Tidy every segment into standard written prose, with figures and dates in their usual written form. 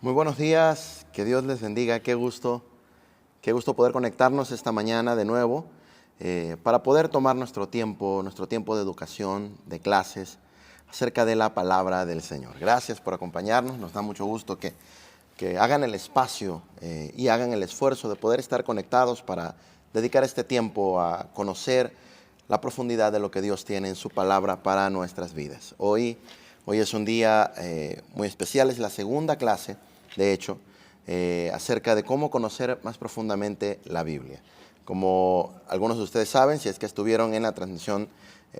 Muy buenos días, que Dios les bendiga, qué gusto poder conectarnos esta mañana de nuevo para poder tomar nuestro tiempo de educación, de clases, acerca de la palabra del Señor. Gracias por acompañarnos, nos da mucho gusto que hagan el espacio y hagan el esfuerzo de poder estar conectados para dedicar este tiempo a conocer la profundidad de lo que Dios tiene en su palabra para nuestras vidas. Hoy es un día muy especial, es la segunda clase, de hecho, acerca de cómo conocer más profundamente la Biblia. Como algunos de ustedes saben, si es que estuvieron en la transmisión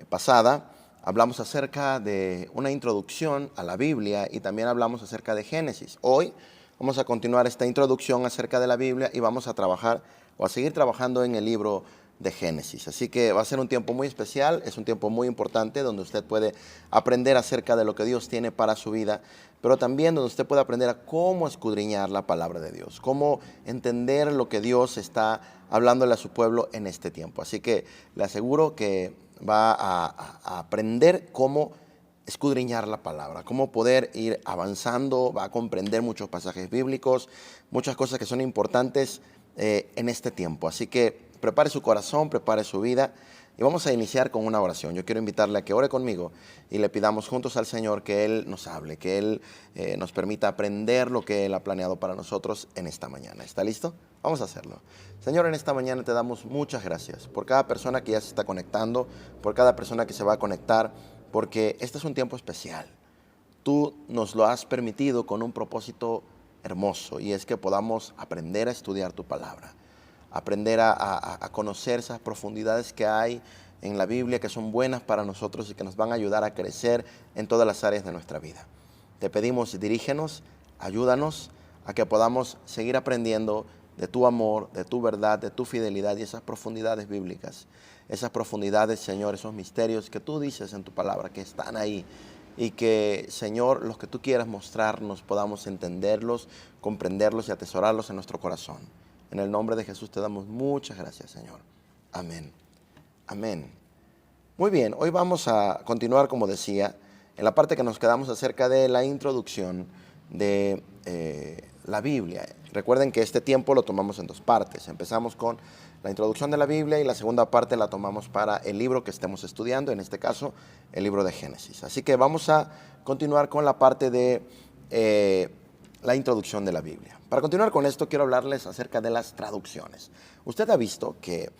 pasada, hablamos acerca de una introducción a la Biblia y también hablamos acerca de Génesis. Hoy vamos a continuar esta introducción acerca de la Biblia y vamos a trabajar o a seguir trabajando en el libro de Génesis. Así que va a ser un tiempo muy especial, es un tiempo muy importante donde usted puede aprender acerca de lo que Dios tiene para su vida, pero también donde usted puede aprender a cómo escudriñar la palabra de Dios, cómo entender lo que Dios está hablándole a su pueblo en este tiempo. Así que le aseguro que va a aprender cómo escudriñar la palabra, cómo poder ir avanzando, va a comprender muchos pasajes bíblicos, muchas cosas que son importantes en este tiempo. Así que prepare su corazón, prepare su vida y vamos a iniciar con una oración. Yo quiero invitarle a que ore conmigo y le pidamos juntos al Señor que Él nos hable, que Él nos permita aprender lo que Él ha planeado para nosotros en esta mañana. ¿Está listo? Vamos a hacerlo. Señor, en esta mañana te damos muchas gracias por cada persona que ya se está conectando, por cada persona que se va a conectar, porque este es un tiempo especial. Tú nos lo has permitido con un propósito hermoso y es que podamos aprender a estudiar tu palabra, aprender a conocer esas profundidades que hay en la Biblia que son buenas para nosotros y que nos van a ayudar a crecer en todas las áreas de nuestra vida. Te pedimos, dirígenos, ayúdanos a que podamos seguir aprendiendo de tu amor, de tu verdad, de tu fidelidad y esas profundidades bíblicas. Esas profundidades, Señor, esos misterios que tú dices en tu palabra que están ahí y que, Señor, los que tú quieras mostrarnos podamos entenderlos, comprenderlos y atesorarlos en nuestro corazón. En el nombre de Jesús te damos muchas gracias, Señor. Amén. Amén. Muy bien, hoy vamos a continuar, como decía, en la parte que nos quedamos acerca de la introducción de la Biblia. Recuerden que este tiempo lo tomamos en dos partes. Empezamos con la introducción de la Biblia y la segunda parte la tomamos para el libro que estemos estudiando, en este caso, el libro de Génesis. Así que vamos a continuar con la parte de la introducción de la Biblia. Para continuar con esto, quiero hablarles acerca de las traducciones. Usted ha visto que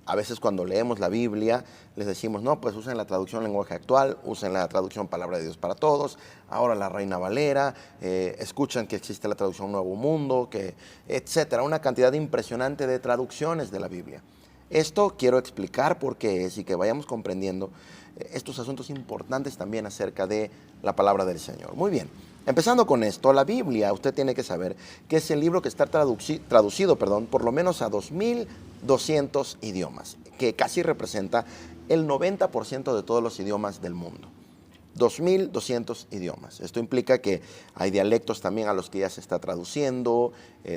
a veces cuando leemos la Biblia les decimos, no, pues usen la traducción lenguaje actual, usen la traducción Palabra de Dios para Todos, ahora la Reina Valera, escuchan que existe la traducción Nuevo Mundo, etcétera, una cantidad impresionante de traducciones de la Biblia. Esto quiero explicar por qué es y que vayamos comprendiendo estos asuntos importantes también acerca de la palabra del Señor. Muy bien, empezando con esto, la Biblia, usted tiene que saber que es el libro que está traducido por lo menos a 2.200 idiomas, que casi representa el 90% de todos los idiomas del mundo. 2.200 idiomas. Esto implica que hay dialectos también a los que ya se está traduciendo,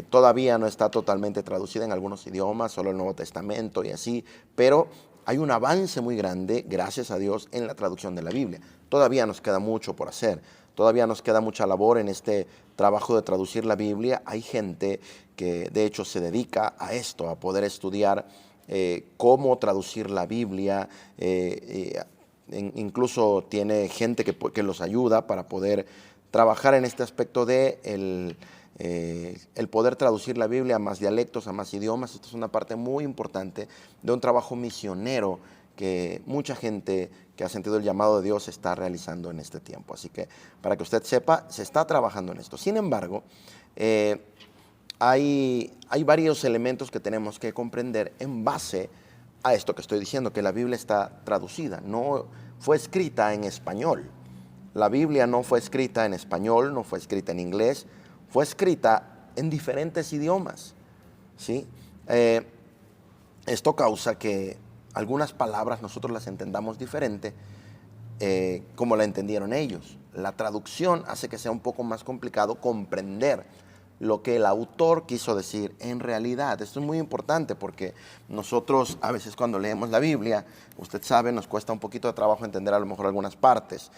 todavía no está totalmente traducida en algunos idiomas, solo el Nuevo Testamento y así, pero hay un avance muy grande, gracias a Dios, en la traducción de la Biblia. Todavía nos queda mucho por hacer, todavía nos queda mucha labor en este trabajo de traducir la Biblia. Hay gente que de hecho se dedica a esto, a poder estudiar cómo traducir la Biblia, incluso tiene gente que los ayuda para poder trabajar en este aspecto de el poder traducir la Biblia a más dialectos, a más idiomas. Esto es una parte muy importante de un trabajo misionero que mucha gente que ha sentido el llamado de Dios está realizando en este tiempo. Así que para que usted sepa, se está trabajando en esto. Sin embargo, hay varios elementos que tenemos que comprender en base a esto que estoy diciendo, que la Biblia está traducida, no fue escrita en español. La Biblia no fue escrita en español, no fue escrita en inglés, fue escrita en diferentes idiomas, ¿sí? Esto causa que algunas palabras nosotros las entendamos diferente como la entendieron ellos. La traducción hace que sea un poco más complicado comprender lo que el autor quiso decir en realidad. Esto es muy importante porque nosotros a veces cuando leemos la Biblia, usted sabe, nos cuesta un poquito de trabajo entender a lo mejor algunas partes.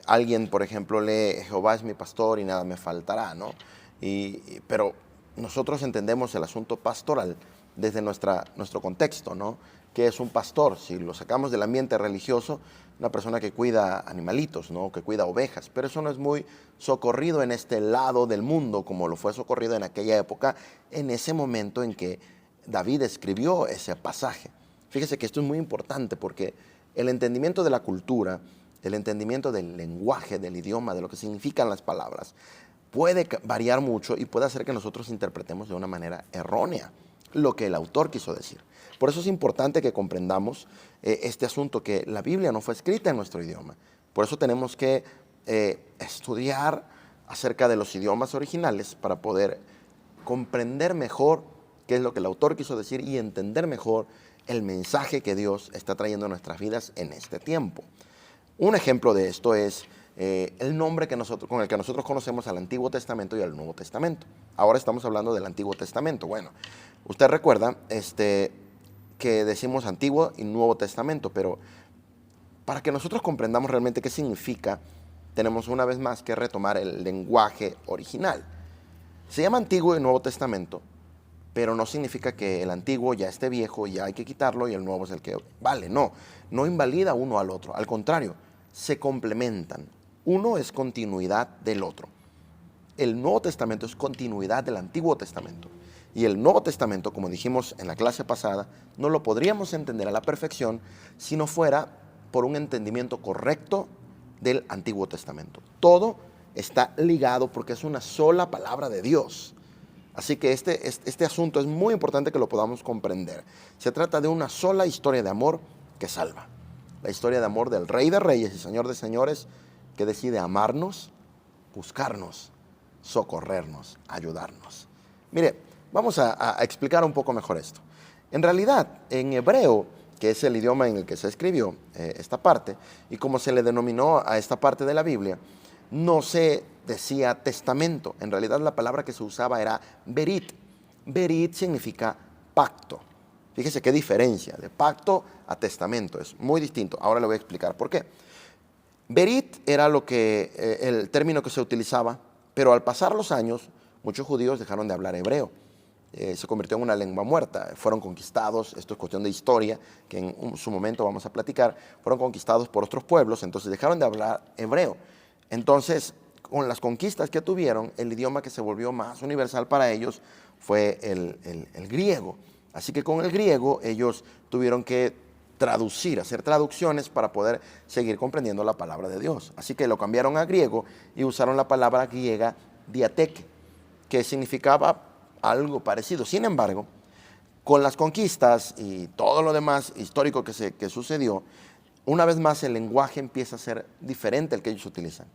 Alguien, por ejemplo, lee Jehová es mi pastor y nada me faltará, ¿no? Pero nosotros entendemos el asunto pastoral desde nuestro contexto, ¿no? ¿Qué es un pastor? Si lo sacamos del ambiente religioso, una persona que cuida animalitos, ¿no? Que cuida ovejas, pero eso no es muy socorrido en este lado del mundo como lo fue socorrido en aquella época, en ese momento en que David escribió ese pasaje. Fíjese que esto es muy importante porque el entendimiento de la cultura, el entendimiento del lenguaje, del idioma, de lo que significan las palabras, puede variar mucho y puede hacer que nosotros interpretemos de una manera errónea lo que el autor quiso decir. Por eso es importante que comprendamos este asunto, que la Biblia no fue escrita en nuestro idioma. Por eso tenemos que estudiar acerca de los idiomas originales para poder comprender mejor qué es lo que el autor quiso decir y entender mejor el mensaje que Dios está trayendo a nuestras vidas en este tiempo. Un ejemplo de esto es el nombre con el que nosotros conocemos al Antiguo Testamento y al Nuevo Testamento. Ahora estamos hablando del Antiguo Testamento. Bueno, usted recuerda que decimos Antiguo y Nuevo Testamento, pero para que nosotros comprendamos realmente qué significa, tenemos una vez más que retomar el lenguaje original. Se llama Antiguo y Nuevo Testamento, pero no significa que el antiguo ya esté viejo y ya hay que quitarlo y el nuevo es el que vale. No, no invalida uno al otro. Al contrario, se complementan. Uno es continuidad del otro. El Nuevo Testamento es continuidad del Antiguo Testamento. Y el Nuevo Testamento, como dijimos en la clase pasada, no lo podríamos entender a la perfección si no fuera por un entendimiento correcto del Antiguo Testamento. Todo está ligado porque es una sola palabra de Dios. Así que este asunto es muy importante que lo podamos comprender. Se trata de una sola historia de amor que salva. La historia de amor del Rey de Reyes y Señor de Señores, que decide amarnos, buscarnos, socorrernos, ayudarnos. Mire, vamos a explicar un poco mejor esto. En realidad, en hebreo, que es el idioma en el que se escribió esta parte, y como se le denominó a esta parte de la Biblia, no se decía testamento. En realidad la palabra que se usaba era berit. Berit significa pacto. Fíjese qué diferencia de pacto a testamento. Es muy distinto. Ahora le voy a explicar por qué. Berit era el término que se utilizaba, pero al pasar los años, muchos judíos dejaron de hablar hebreo. Se convirtió en una lengua muerta. Fueron conquistados, esto es cuestión de historia, que en su momento vamos a platicar, fueron conquistados por otros pueblos, entonces dejaron de hablar hebreo. Entonces, con las conquistas que tuvieron, el idioma que se volvió más universal para ellos fue el griego. Así que con el griego ellos tuvieron que traducir, hacer traducciones para poder seguir comprendiendo la palabra de Dios. Así que lo cambiaron a griego y usaron la palabra griega diateque, que significaba algo parecido. Sin embargo, con las conquistas y todo lo demás histórico que sucedió, una vez más el lenguaje empieza a ser diferente al que ellos utilizan.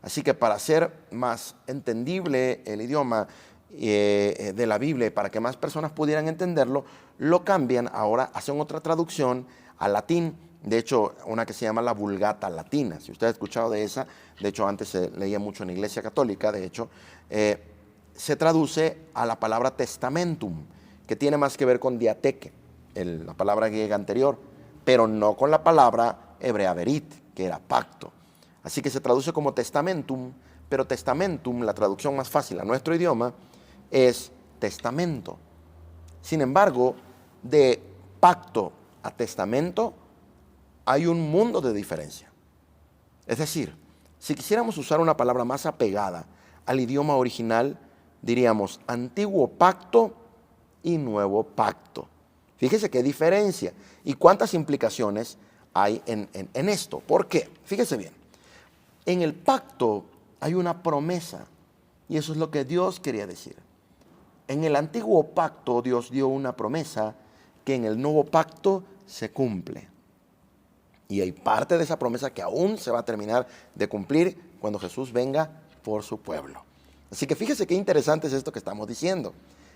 Así que para hacer más entendible el idioma de la Biblia y para que más personas pudieran entenderlo, lo cambian ahora, hacen otra traducción al latín. De hecho, una que se llama la Vulgata Latina. Si usted ha escuchado de esa, de hecho antes se leía mucho en la Iglesia Católica, de hecho, se traduce a la palabra testamentum, que tiene más que ver con diateque, la palabra griega anterior, pero no con la palabra hebrea berit, que era pacto. Así que se traduce como testamentum, pero testamentum, la traducción más fácil a nuestro idioma, es testamento. Sin embargo, de pacto a testamento hay un mundo de diferencia. Es decir, si quisiéramos usar una palabra más apegada al idioma original, diríamos antiguo pacto y nuevo pacto. Fíjese qué diferencia y cuántas implicaciones hay en esto. ¿Por qué? Fíjese bien. En el pacto hay una promesa y eso es lo que Dios quería decir. En el antiguo pacto Dios dio una promesa que en el nuevo pacto se cumple. Y hay parte de esa promesa que aún se va a terminar de cumplir cuando Jesús venga por su pueblo. Así que fíjese qué interesante es esto que estamos diciendo.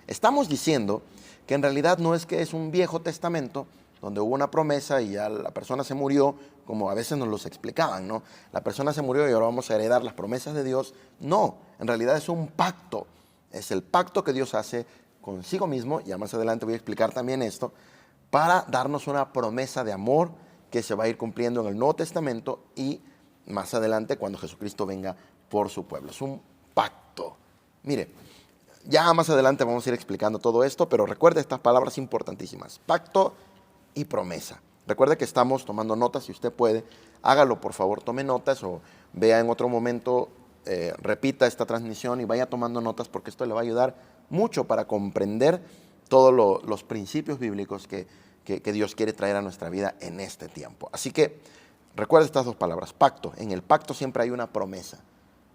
Estamos diciendo que en realidad no es que es un viejo testamento donde hubo una promesa y ya la persona se murió, como a veces nos los explicaban, ¿no? La persona se murió y ahora vamos a heredar las promesas de Dios. No, en realidad es un pacto Es el pacto que Dios hace consigo mismo, ya más adelante voy a explicar también esto, para darnos una promesa de amor que se va a ir cumpliendo en el Nuevo Testamento y más adelante cuando Jesucristo venga por su pueblo. Es un pacto. Mire, ya más adelante vamos a ir explicando todo esto, pero recuerde estas palabras importantísimas: pacto y promesa. Recuerde que estamos tomando notas. Si usted puede, hágalo por favor, tome notas o vea en otro momento, repita esta transmisión y vaya tomando notas, porque esto le va a ayudar mucho para comprender todos los principios bíblicos que Dios quiere traer a nuestra vida en este tiempo. Así que recuerde estas dos palabras: pacto. En el pacto siempre hay una promesa,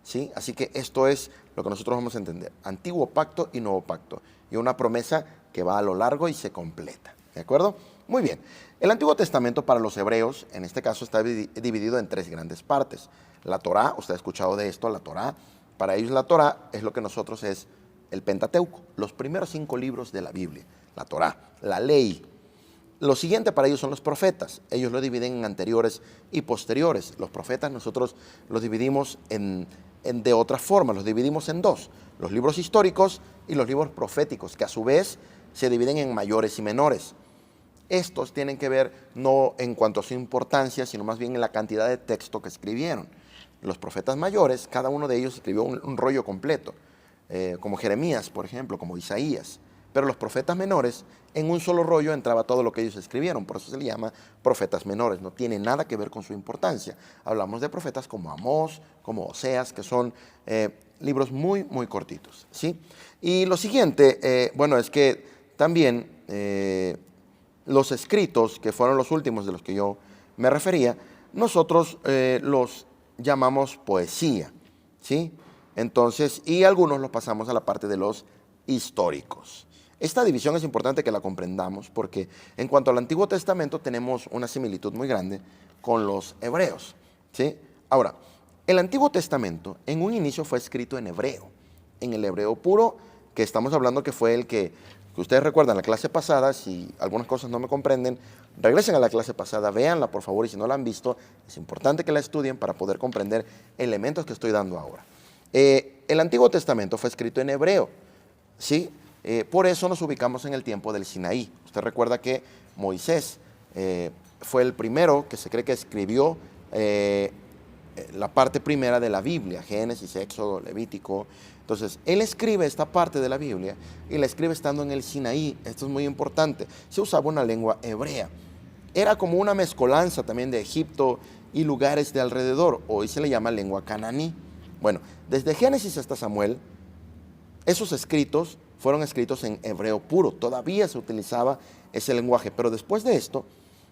¿sí? Así que esto es lo que nosotros vamos a entender: antiguo pacto y nuevo pacto, y una promesa que va a lo largo y se completa. ¿De acuerdo? Muy bien. El Antiguo Testamento para los hebreos, en este caso, está dividido en tres grandes partes. La Torá, usted ha escuchado de esto, la Torá. Para ellos la Torá es lo que nosotros es el Pentateuco, los primeros 5 libros de la Biblia. La Torá, la ley. Lo siguiente para ellos son los profetas. Ellos lo dividen en anteriores y posteriores. Los profetas nosotros los dividimos de otra forma, los dividimos en dos: los libros históricos y los libros proféticos, que a su vez se dividen en mayores y menores. Estos tienen que ver no en cuanto a su importancia, sino más bien en la cantidad de texto que escribieron. Los profetas mayores, cada uno de ellos escribió un rollo completo, como Jeremías, por ejemplo, como Isaías. Pero los profetas menores, en un solo rollo entraba todo lo que ellos escribieron. Por eso se le llama profetas menores. No tiene nada que ver con su importancia. Hablamos de profetas como Amós, como Oseas, que son libros muy, muy cortitos, ¿sí? Y lo siguiente, bueno, es que también los escritos, que fueron los últimos de los que yo me refería, nosotros los llamamos poesía, ¿sí? Entonces, y algunos los pasamos a la parte de los históricos. Esta división es importante que la comprendamos, porque en cuanto al Antiguo Testamento tenemos una similitud muy grande con los hebreos, ¿sí? Ahora, el Antiguo Testamento en un inicio fue escrito en hebreo, en el hebreo puro, que estamos hablando que fue el que ustedes recuerdan la clase pasada. Si algunas cosas no me comprenden, regresen a la clase pasada, véanla por favor, y si no la han visto, es importante que la estudien para poder comprender elementos que estoy dando ahora. El Antiguo Testamento fue escrito en hebreo, ¿sí? Por eso nos ubicamos en el tiempo del Sinaí. Usted recuerda que Moisés fue el primero que se cree que escribió la parte primera de la Biblia: Génesis, Éxodo, Levítico. Entonces, él escribe esta parte de la Biblia y la escribe estando en el Sinaí. Esto es muy importante. Se usaba una lengua hebrea. Era como una mezcolanza también de Egipto y lugares de alrededor. Hoy se le llama lengua cananí. Bueno, desde Génesis hasta Samuel, esos escritos fueron escritos en hebreo puro. Todavía se utilizaba ese lenguaje. Pero después de esto,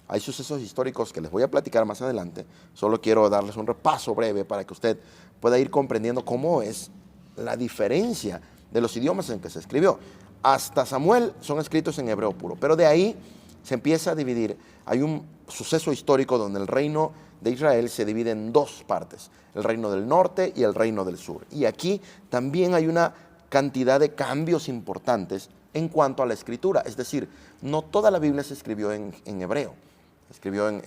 hay sucesos históricos que les voy a platicar más adelante. Solo quiero darles un repaso breve para que usted pueda ir comprendiendo cómo es la diferencia de los idiomas en que se escribió. Hasta Samuel son escritos en hebreo puro, pero de ahí se empieza a dividir. Hay un suceso histórico donde el reino de Israel se divide en dos partes: el reino del norte y el reino del sur. Y aquí también hay una cantidad de cambios importantes en cuanto a la escritura. Es decir, no toda la Biblia se escribió en hebreo. Se escribió en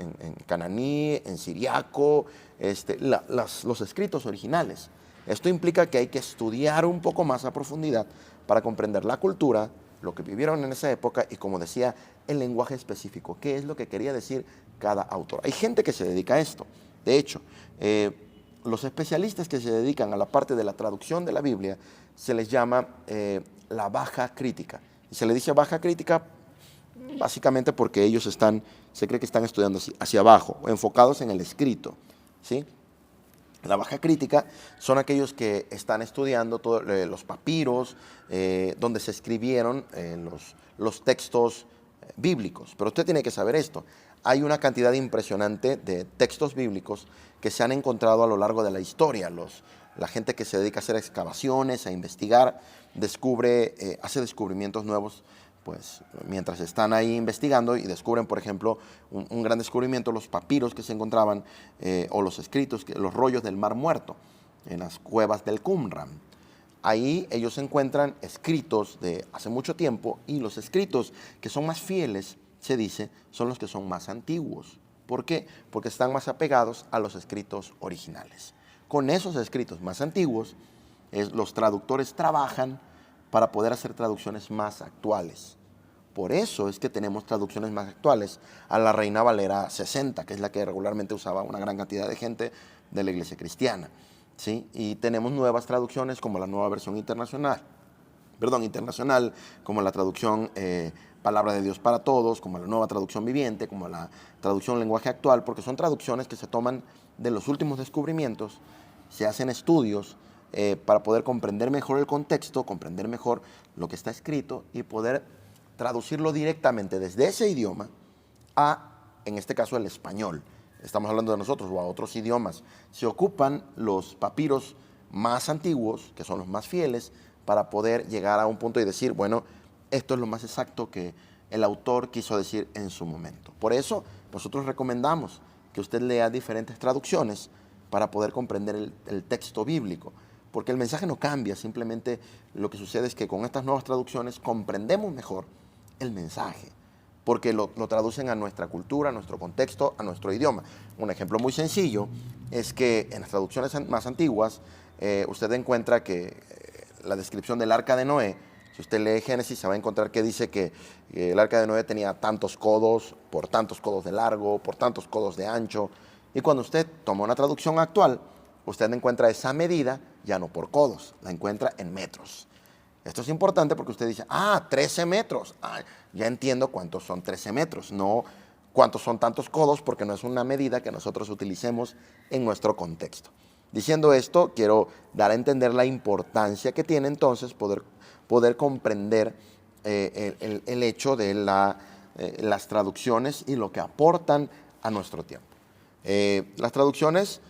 cananí, en siriaco, los escritos originales. Esto implica que hay que estudiar un poco más a profundidad para comprender la cultura, lo que vivieron en esa época y, como decía, el lenguaje específico, qué es lo que quería decir cada autor. Hay gente que se dedica a esto. De hecho, los especialistas que se dedican a la parte de la traducción de la Biblia se les llama la baja crítica. Y se les dice baja crítica básicamente porque ellos se cree que están estudiando hacia abajo, enfocados en el escrito, ¿sí? La baja crítica son aquellos que están estudiando los papiros, donde se escribieron los textos bíblicos. Pero usted tiene que saber esto: hay una cantidad impresionante de textos bíblicos que se han encontrado a lo largo de la historia. La gente que se dedica a hacer excavaciones, a investigar, hace descubrimientos nuevos, pues mientras están ahí investigando, y descubren, por ejemplo, un gran descubrimiento: los papiros que se encontraban, o los escritos, los rollos del Mar Muerto, en las cuevas del Qumran. Ahí ellos encuentran escritos de hace mucho tiempo, y los escritos que son más fieles, se dice, son los que son más antiguos. ¿Por qué? Porque están más apegados a los escritos originales. Con esos escritos más antiguos, los traductores trabajan para poder hacer traducciones más actuales. Por eso es que tenemos traducciones más actuales a la Reina Valera 60, que es la que regularmente usaba una gran cantidad de gente de la iglesia cristiana, ¿sí? Y tenemos nuevas traducciones como la nueva versión internacional, como la traducción Palabra de Dios para Todos, como la nueva traducción viviente, como la traducción lenguaje actual, porque son traducciones que se toman de los últimos descubrimientos, se hacen estudios para poder comprender mejor el contexto, comprender mejor lo que está escrito y poder traducirlo directamente desde ese idioma a, en este caso, el español. Estamos hablando de nosotros o a otros idiomas. Se ocupan los papiros más antiguos, que son los más fieles, para poder llegar a un punto y decir, bueno, esto es lo más exacto que el autor quiso decir en su momento. Por eso, nosotros recomendamos que usted lea diferentes traducciones para poder comprender el texto bíblico, porque el mensaje no cambia, simplemente lo que sucede es que con estas nuevas traducciones comprendemos mejor el mensaje, porque lo traducen a nuestra cultura, a nuestro contexto, a nuestro idioma. Un ejemplo muy sencillo es que en las traducciones más antiguas usted encuentra que la descripción del arca de Noé, si usted lee Génesis se va a encontrar que dice que el arca de Noé tenía tantos codos, por tantos codos de largo, por tantos codos de ancho, y cuando usted toma una traducción actual, usted encuentra esa medida ya no por codos, la encuentra en metros. Esto es importante porque usted dice, 13 metros. Ya entiendo cuántos son 13 metros, no cuántos son tantos codos, porque no es una medida que nosotros utilicemos en nuestro contexto. Diciendo esto, quiero dar a entender la importancia que tiene entonces poder comprender el hecho de las traducciones y lo que aportan a nuestro tiempo. Las traducciones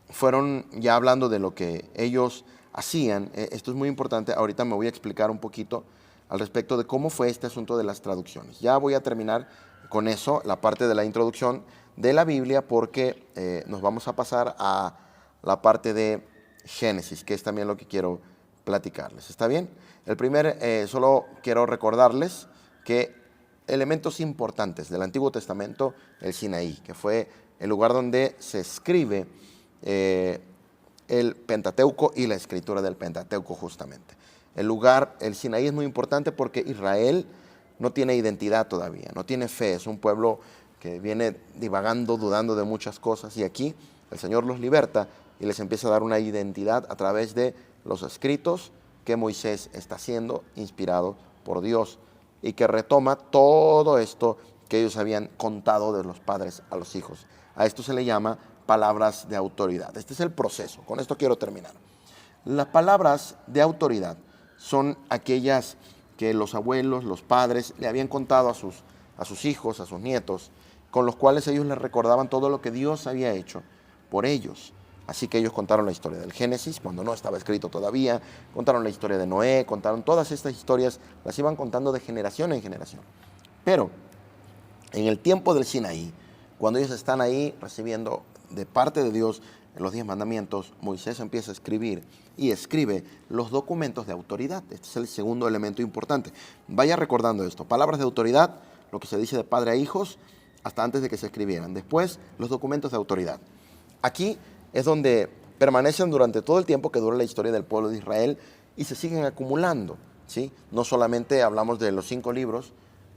fueron, ya hablando de lo que ellos hacían, esto es muy importante, ahorita me voy a explicar un poquito al respecto de cómo fue este asunto de las traducciones. Ya voy a terminar con eso, la parte de la introducción de la Biblia, porque nos vamos a pasar a la parte de Génesis, que es también lo que quiero platicarles. ¿Está bien? Solo quiero recordarles que elementos importantes del Antiguo Testamento, el Sinaí, que fue el lugar donde se escribe el Pentateuco y la escritura del Pentateuco justamente. El Sinaí es muy importante porque Israel no tiene identidad todavía, no tiene fe, es un pueblo que viene divagando, dudando de muchas cosas, y aquí el Señor los liberta y les empieza a dar una identidad a través de los escritos que Moisés está haciendo, inspirado por Dios, y que retoma todo esto que ellos habían contado de los padres a los hijos. A esto se le llama palabras de autoridad. Este es el proceso, con esto quiero terminar. Las palabras de autoridad son aquellas que los abuelos, los padres le habían contado a sus hijos, a sus nietos, con los cuales ellos les recordaban todo lo que Dios había hecho por ellos. Así que ellos contaron la historia del Génesis, cuando no estaba escrito todavía, contaron la historia de Noé, contaron todas estas historias, las iban contando de generación en generación. Pero en el tiempo del Sinaí, cuando ellos están ahí recibiendo de parte de Dios los 10 mandamientos, Moisés empieza a escribir y escribe los documentos de autoridad. Este es el segundo elemento importante. Vaya recordando esto. Palabras de autoridad, lo que se dice de padre a hijos, hasta antes de que se escribieran. Después, los documentos de autoridad. Aquí es donde permanecen durante todo el tiempo que dura la historia del pueblo de Israel y se siguen acumulando, ¿sí? No solamente hablamos de los 5 libros,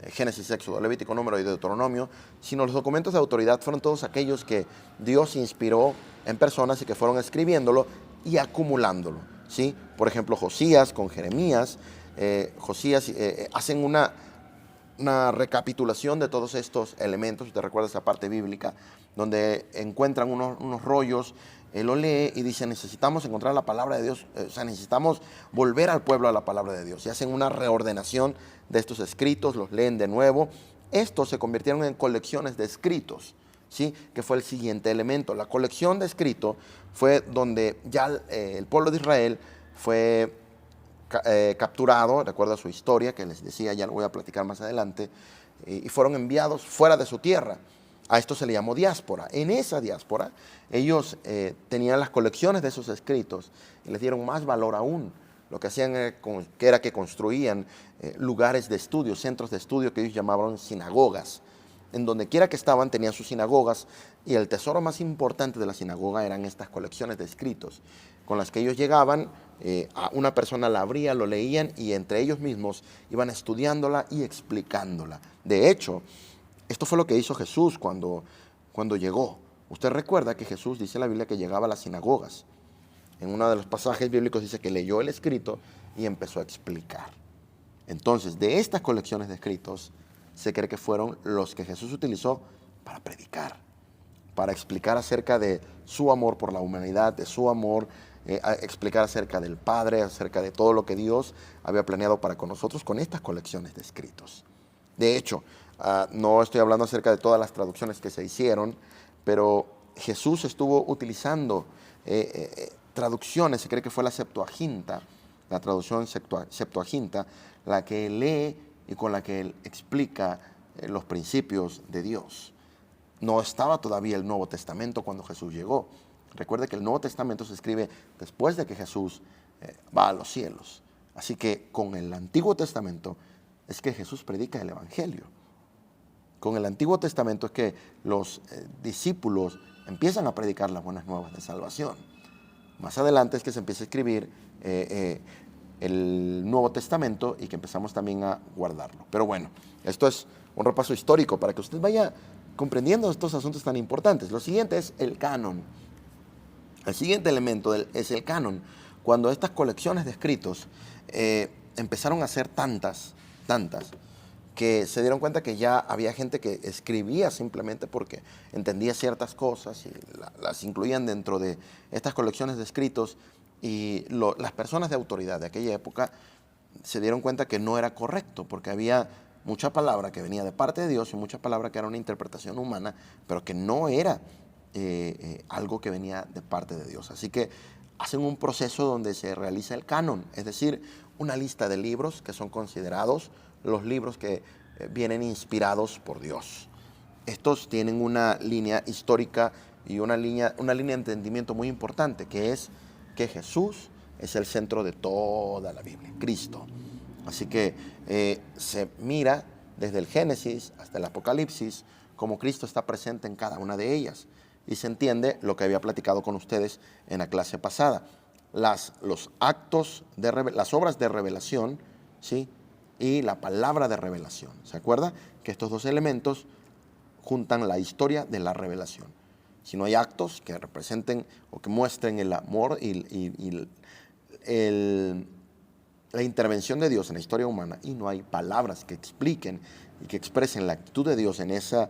Génesis, Éxodo, Levítico, Número y Deuteronomio, sino los documentos de autoridad fueron todos aquellos que Dios inspiró en personas y que fueron escribiéndolo y acumulándolo, ¿sí? Por ejemplo, Josías con Jeremías, hacen una recapitulación de todos estos elementos, si te recuerdas esa parte bíblica, donde encuentran unos rollos, él lo lee y dice, necesitamos encontrar la palabra de Dios, necesitamos volver al pueblo a la palabra de Dios. Y hacen una reordenación de estos escritos, los leen de nuevo. Estos se convirtieron en colecciones de escritos, ¿sí? Que fue el siguiente elemento. La colección de escritos fue donde ya el pueblo de Israel fue capturado, de acuerdo a su historia, que les decía, ya lo voy a platicar más adelante, y fueron enviados fuera de su tierra. A esto se le llamó diáspora. En esa diáspora, ellos tenían las colecciones de esos escritos y les dieron más valor aún. Lo que hacían era que construían lugares de estudio, centros de estudio que ellos llamaban sinagogas. En donde quiera que estaban tenían sus sinagogas, y el tesoro más importante de la sinagoga eran estas colecciones de escritos, con las que ellos llegaban a una persona la abría, lo leían y entre ellos mismos iban estudiándola y explicándola. De hecho, esto fue lo que hizo Jesús cuando llegó. Usted recuerda que Jesús dice en la Biblia que llegaba a las sinagogas. En uno de los pasajes bíblicos dice que leyó el escrito y empezó a explicar. Entonces, de estas colecciones de escritos, se cree que fueron los que Jesús utilizó para predicar, para explicar acerca de su amor por la humanidad, de su amor, explicar acerca del Padre, acerca de todo lo que Dios había planeado para con nosotros con estas colecciones de escritos. De hecho, no estoy hablando acerca de todas las traducciones que se hicieron, pero Jesús estuvo utilizando traducciones. Se cree que fue la Septuaginta, la traducción Septuaginta, la que lee y con la que él explica los principios de Dios. No estaba todavía el Nuevo Testamento cuando Jesús llegó. Recuerde que el Nuevo Testamento se escribe después de que Jesús va a los cielos. Así que con el Antiguo Testamento es que Jesús predica el Evangelio. Con el Antiguo Testamento es que los discípulos empiezan a predicar las buenas nuevas de salvación. Más adelante es que se empieza a escribir el Nuevo Testamento y que empezamos también a guardarlo. Pero bueno, esto es un repaso histórico para que usted vaya comprendiendo estos asuntos tan importantes. Lo siguiente es el canon. El siguiente elemento es el canon. Cuando estas colecciones de escritos empezaron a ser tantas, que se dieron cuenta que ya había gente que escribía simplemente porque entendía ciertas cosas y las incluían dentro de estas colecciones de escritos, y las personas de autoridad de aquella época se dieron cuenta que no era correcto, porque había mucha palabra que venía de parte de Dios y mucha palabra que era una interpretación humana, pero que no era algo que venía de parte de Dios. Así que hacen un proceso donde se realiza el canon, es decir, una lista de libros que son considerados los libros que vienen inspirados por Dios. Estos tienen una línea histórica y una línea de entendimiento muy importante, que es que Jesús es el centro de toda la Biblia, Cristo. Así que se mira desde el Génesis hasta el Apocalipsis cómo Cristo está presente en cada una de ellas. Y se entiende lo que había platicado con ustedes en la clase pasada. Las obras de revelación, ¿sí?, y la palabra de revelación. ¿Se acuerda? Que estos dos elementos juntan la historia de la revelación. Si no hay actos que representen o que muestren el amor y la intervención de Dios en la historia humana, y no hay palabras que expliquen y que expresen la actitud de Dios en esa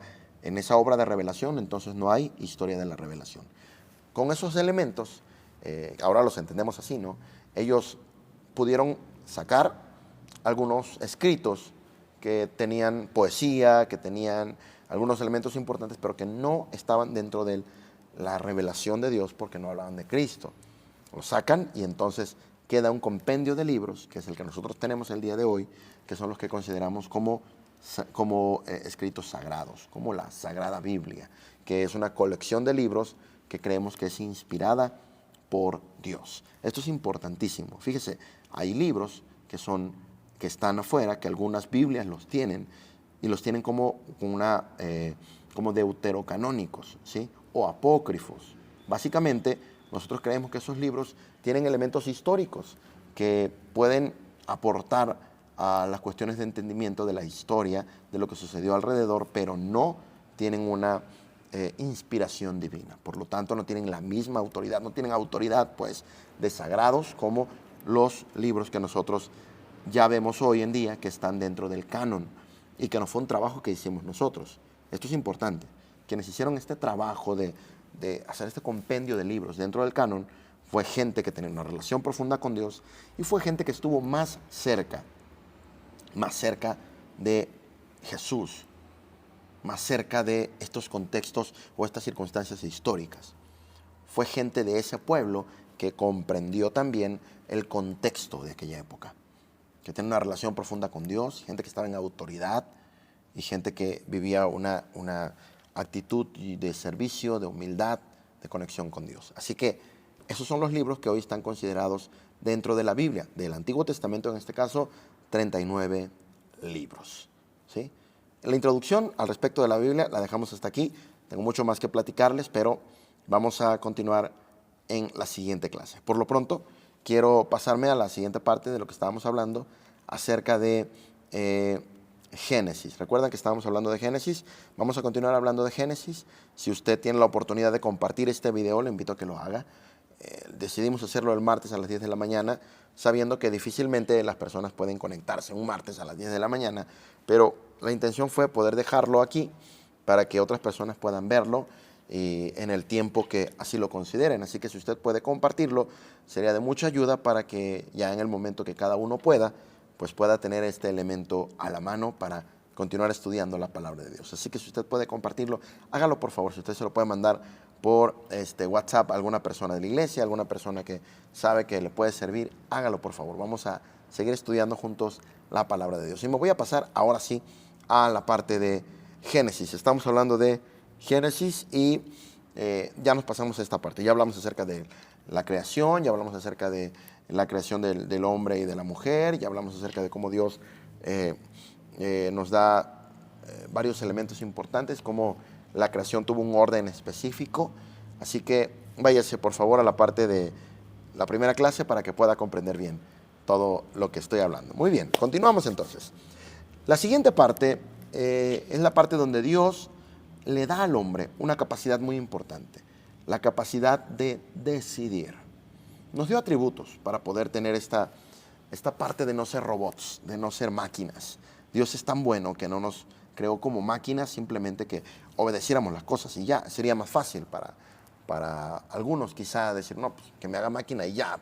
obra de revelación, entonces no hay historia de la revelación. Con esos elementos, ahora los entendemos así, ¿no? Ellos pudieron sacar algunos escritos que tenían poesía, que tenían algunos elementos importantes, pero que no estaban dentro de la revelación de Dios porque no hablaban de Cristo. Lo sacan y entonces queda un compendio de libros, que es el que nosotros tenemos el día de hoy, que son los que consideramos como escritos sagrados, como la Sagrada Biblia, que es una colección de libros que creemos que es inspirada por Dios. Esto es importantísimo. Fíjese, hay libros que están afuera, que algunas Biblias los tienen, y los tienen como deuterocanónicos, ¿sí?, o apócrifos. Básicamente, nosotros creemos que esos libros tienen elementos históricos que pueden aportar a las cuestiones de entendimiento de la historia, de lo que sucedió alrededor, pero no tienen una inspiración divina. Por lo tanto, no tienen la misma autoridad, no tienen autoridad, pues, de sagrados como los libros que nosotros ya vemos hoy en día que están dentro del canon, y que no fue un trabajo que hicimos nosotros. Esto es importante. Quienes hicieron este trabajo de hacer este compendio de libros dentro del canon fue gente que tenía una relación profunda con Dios, y fue gente que estuvo más cerca de Jesús, más cerca de estos contextos o estas circunstancias históricas. Fue gente de ese pueblo que comprendió también el contexto de aquella época, que tenía una relación profunda con Dios, gente que estaba en autoridad y gente que vivía una actitud de servicio, de humildad, de conexión con Dios. Así que esos son los libros que hoy están considerados dentro de la Biblia, del Antiguo Testamento, en este caso, 39 libros, ¿sí? La introducción al respecto de la Biblia la dejamos hasta aquí. Tengo mucho más que platicarles, pero vamos a continuar en la siguiente clase. Por lo pronto, quiero pasarme a la siguiente parte de lo que estábamos hablando acerca de Génesis. Recuerdan que estábamos hablando de Génesis. Vamos a continuar hablando de Génesis. Si usted tiene la oportunidad de compartir este video, le invito a que lo haga. Decidimos hacerlo el martes a las 10 de la mañana, sabiendo que difícilmente las personas pueden conectarse un martes a las 10 de la mañana, pero la intención fue poder dejarlo aquí para que otras personas puedan verlo en el tiempo que así lo consideren. Así que si usted puede compartirlo, sería de mucha ayuda para que ya en el momento que cada uno pueda, pues pueda tener este elemento a la mano para continuar estudiando la palabra de Dios. Así que si usted puede compartirlo, hágalo por favor. Si usted se lo puede mandar por WhatsApp a alguna persona de la iglesia, alguna persona que sabe que le puede servir, hágalo por favor. Vamos a seguir estudiando juntos la palabra de Dios. Y me voy a pasar ahora sí a la parte de Génesis. Estamos hablando de Génesis y ya nos pasamos a esta parte. Ya hablamos acerca de la creación, ya hablamos acerca de la creación del hombre y de la mujer, ya hablamos acerca de cómo Dios nos da varios elementos importantes, cómo la creación tuvo un orden específico. Así que váyase por favor a la parte de la primera clase para que pueda comprender bien todo lo que estoy hablando. Muy bien, continuamos entonces. La siguiente parte es la parte donde Dios le da al hombre una capacidad muy importante, la capacidad de decidir. Nos dio atributos para poder tener esta parte de no ser robots, de no ser máquinas. Dios es tan bueno que no nos creó como máquinas, simplemente que obedeciéramos las cosas y ya. Sería más fácil para algunos quizá decir, no, pues que me haga máquina y ya.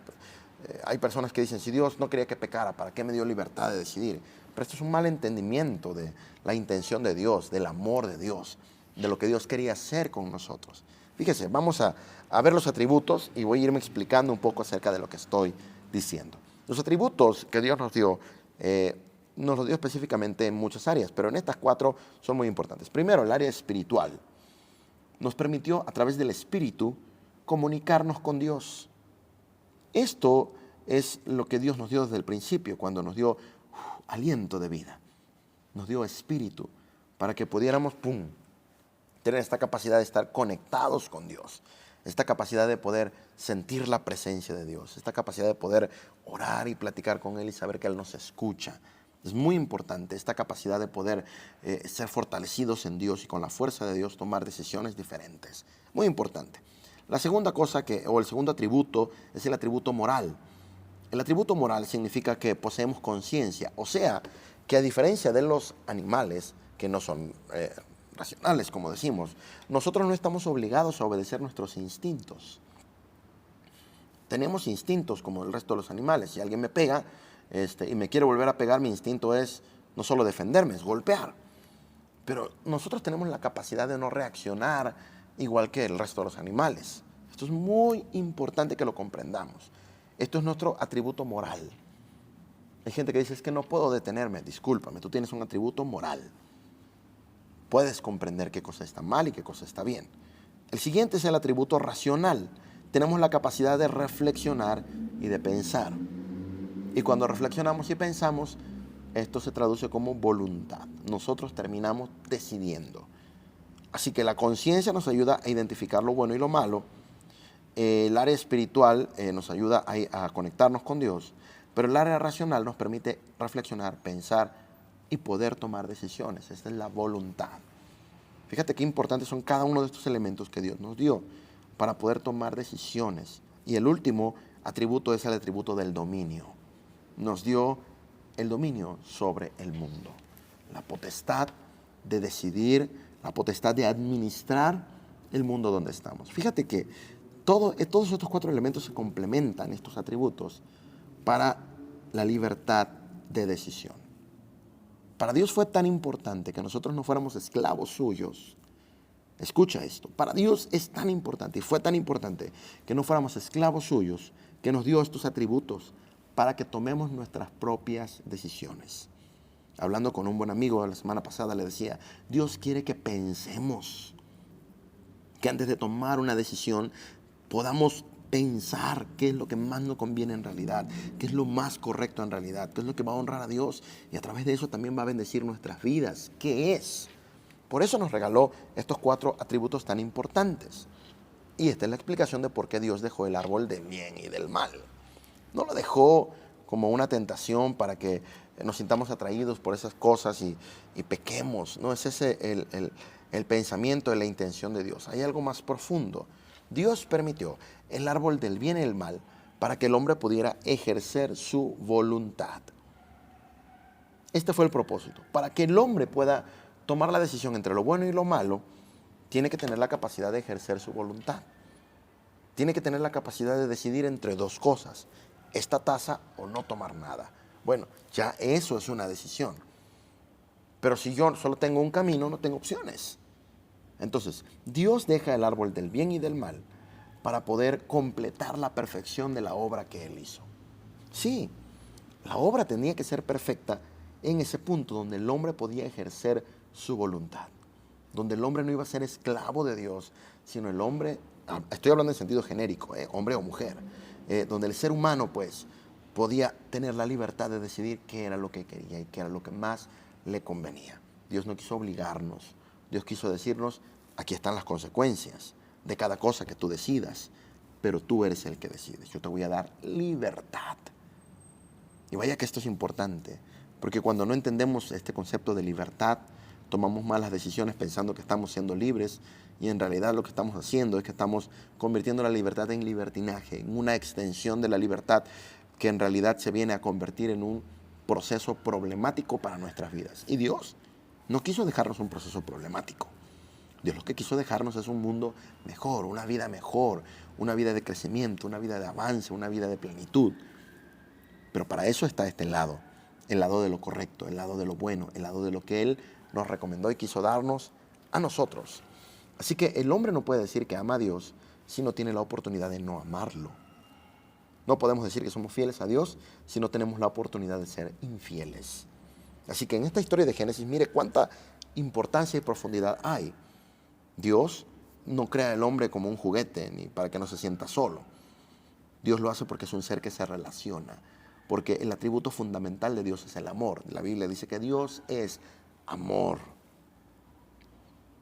Hay personas que dicen, si Dios no quería que pecara, ¿para qué me dio libertad de decidir? Pero esto es un mal entendimiento de la intención de Dios, del amor de Dios, de lo que Dios quería hacer con nosotros. Fíjese, vamos a ver los atributos y voy a irme explicando un poco acerca de lo que estoy diciendo. Los atributos que Dios nos dio específicamente en muchas áreas, pero en estas 4 son muy importantes. Primero, el área espiritual. Nos permitió, a través del Espíritu, comunicarnos con Dios. Esto es lo que Dios nos dio desde el principio, cuando nos dio aliento de vida. Nos dio Espíritu para que pudiéramos, tener esta capacidad de estar conectados con Dios, esta capacidad de poder sentir la presencia de Dios, esta capacidad de poder orar y platicar con Él y saber que Él nos escucha. Es muy importante esta capacidad de poder ser fortalecidos en Dios y con la fuerza de Dios tomar decisiones diferentes. Muy importante. La segunda cosa o el segundo atributo es el atributo moral. El atributo moral significa que poseemos conciencia, o sea, que a diferencia de los animales, que no son racionales, como decimos, nosotros no estamos obligados a obedecer nuestros instintos. Tenemos instintos como el resto de los animales. Si alguien me pega y me quiere volver a pegar, mi instinto es no solo defenderme, es golpear. Pero nosotros tenemos la capacidad de no reaccionar igual que el resto de los animales. Esto es muy importante que lo comprendamos. Esto es nuestro atributo moral. Hay gente que dice, es que no puedo detenerme. Discúlpame, tú tienes un atributo moral. Puedes comprender qué cosa está mal y qué cosa está bien. El siguiente es el atributo racional. Tenemos la capacidad de reflexionar y de pensar. Y cuando reflexionamos y pensamos, esto se traduce como voluntad. Nosotros terminamos decidiendo. Así que la conciencia nos ayuda a identificar lo bueno y lo malo. El área espiritual nos ayuda a conectarnos con Dios. Pero el área racional nos permite reflexionar, pensar y poder tomar decisiones. Esta es la voluntad. Fíjate qué importantes son cada uno de estos elementos que Dios nos dio para poder tomar decisiones. Y el último atributo es el atributo del dominio. Nos dio el dominio sobre el mundo. La potestad de decidir, la potestad de administrar el mundo donde estamos. Fíjate que todos estos 4 elementos se complementan, estos atributos, para la libertad de decisión. Para Dios fue tan importante que nosotros no fuéramos esclavos suyos. Escucha esto, para Dios es tan importante y fue tan importante que no fuéramos esclavos suyos, que nos dio estos atributos para que tomemos nuestras propias decisiones. Hablando con un buen amigo la semana pasada le decía, Dios quiere que pensemos, que antes de tomar una decisión podamos pensar qué es lo que más nos conviene en realidad, qué es lo más correcto en realidad, qué es lo que va a honrar a Dios y a través de eso también va a bendecir nuestras vidas. ¿Qué es? Por eso nos regaló estos 4 atributos tan importantes. Y esta es la explicación de por qué Dios dejó el árbol del bien y del mal. No lo dejó como una tentación para que nos sintamos atraídos por esas cosas y pequemos. No es ese el pensamiento y la intención de Dios. Hay algo más profundo. Dios permitió el árbol del bien y el mal para que el hombre pudiera ejercer su voluntad. Este fue el propósito. Para que el hombre pueda tomar la decisión entre lo bueno y lo malo, tiene que tener la capacidad de ejercer su voluntad. Tiene que tener la capacidad de decidir entre dos cosas, esta taza o no tomar nada. Bueno, ya eso es una decisión. Pero si yo solo tengo un camino, no tengo opciones. Entonces, Dios deja el árbol del bien y del mal para poder completar la perfección de la obra que Él hizo. Sí, la obra tenía que ser perfecta en ese punto donde el hombre podía ejercer su voluntad, donde el hombre no iba a ser esclavo de Dios, sino el hombre, estoy hablando en sentido genérico, hombre o mujer, donde el ser humano pues podía tener la libertad de decidir qué era lo que quería y qué era lo que más le convenía. Dios no quiso obligarnos, Dios quiso decirnos, aquí están las consecuencias de cada cosa que tú decidas, pero tú eres el que decides, yo te voy a dar libertad. Y vaya que esto es importante, porque cuando no entendemos este concepto de libertad, tomamos malas decisiones pensando que estamos siendo libres y en realidad lo que estamos haciendo es que estamos convirtiendo la libertad en libertinaje, en una extensión de la libertad que en realidad se viene a convertir en un proceso problemático para nuestras vidas. Y Dios no quiso dejarnos un proceso problemático. Dios lo que quiso dejarnos es un mundo mejor, una vida de crecimiento, una vida de avance, una vida de plenitud. Pero para eso está este lado, el lado de lo correcto, el lado de lo bueno, el lado de lo que Él nos recomendó y quiso darnos a nosotros. Así que el hombre no puede decir que ama a Dios si no tiene la oportunidad de no amarlo. No podemos decir que somos fieles a Dios si no tenemos la oportunidad de ser infieles. Así que en esta historia de Génesis, mire cuánta importancia y profundidad hay. Dios no crea al hombre como un juguete ni para que no se sienta solo. Dios lo hace porque es un ser que se relaciona, porque el atributo fundamental de Dios es el amor. La Biblia dice que Dios es amor.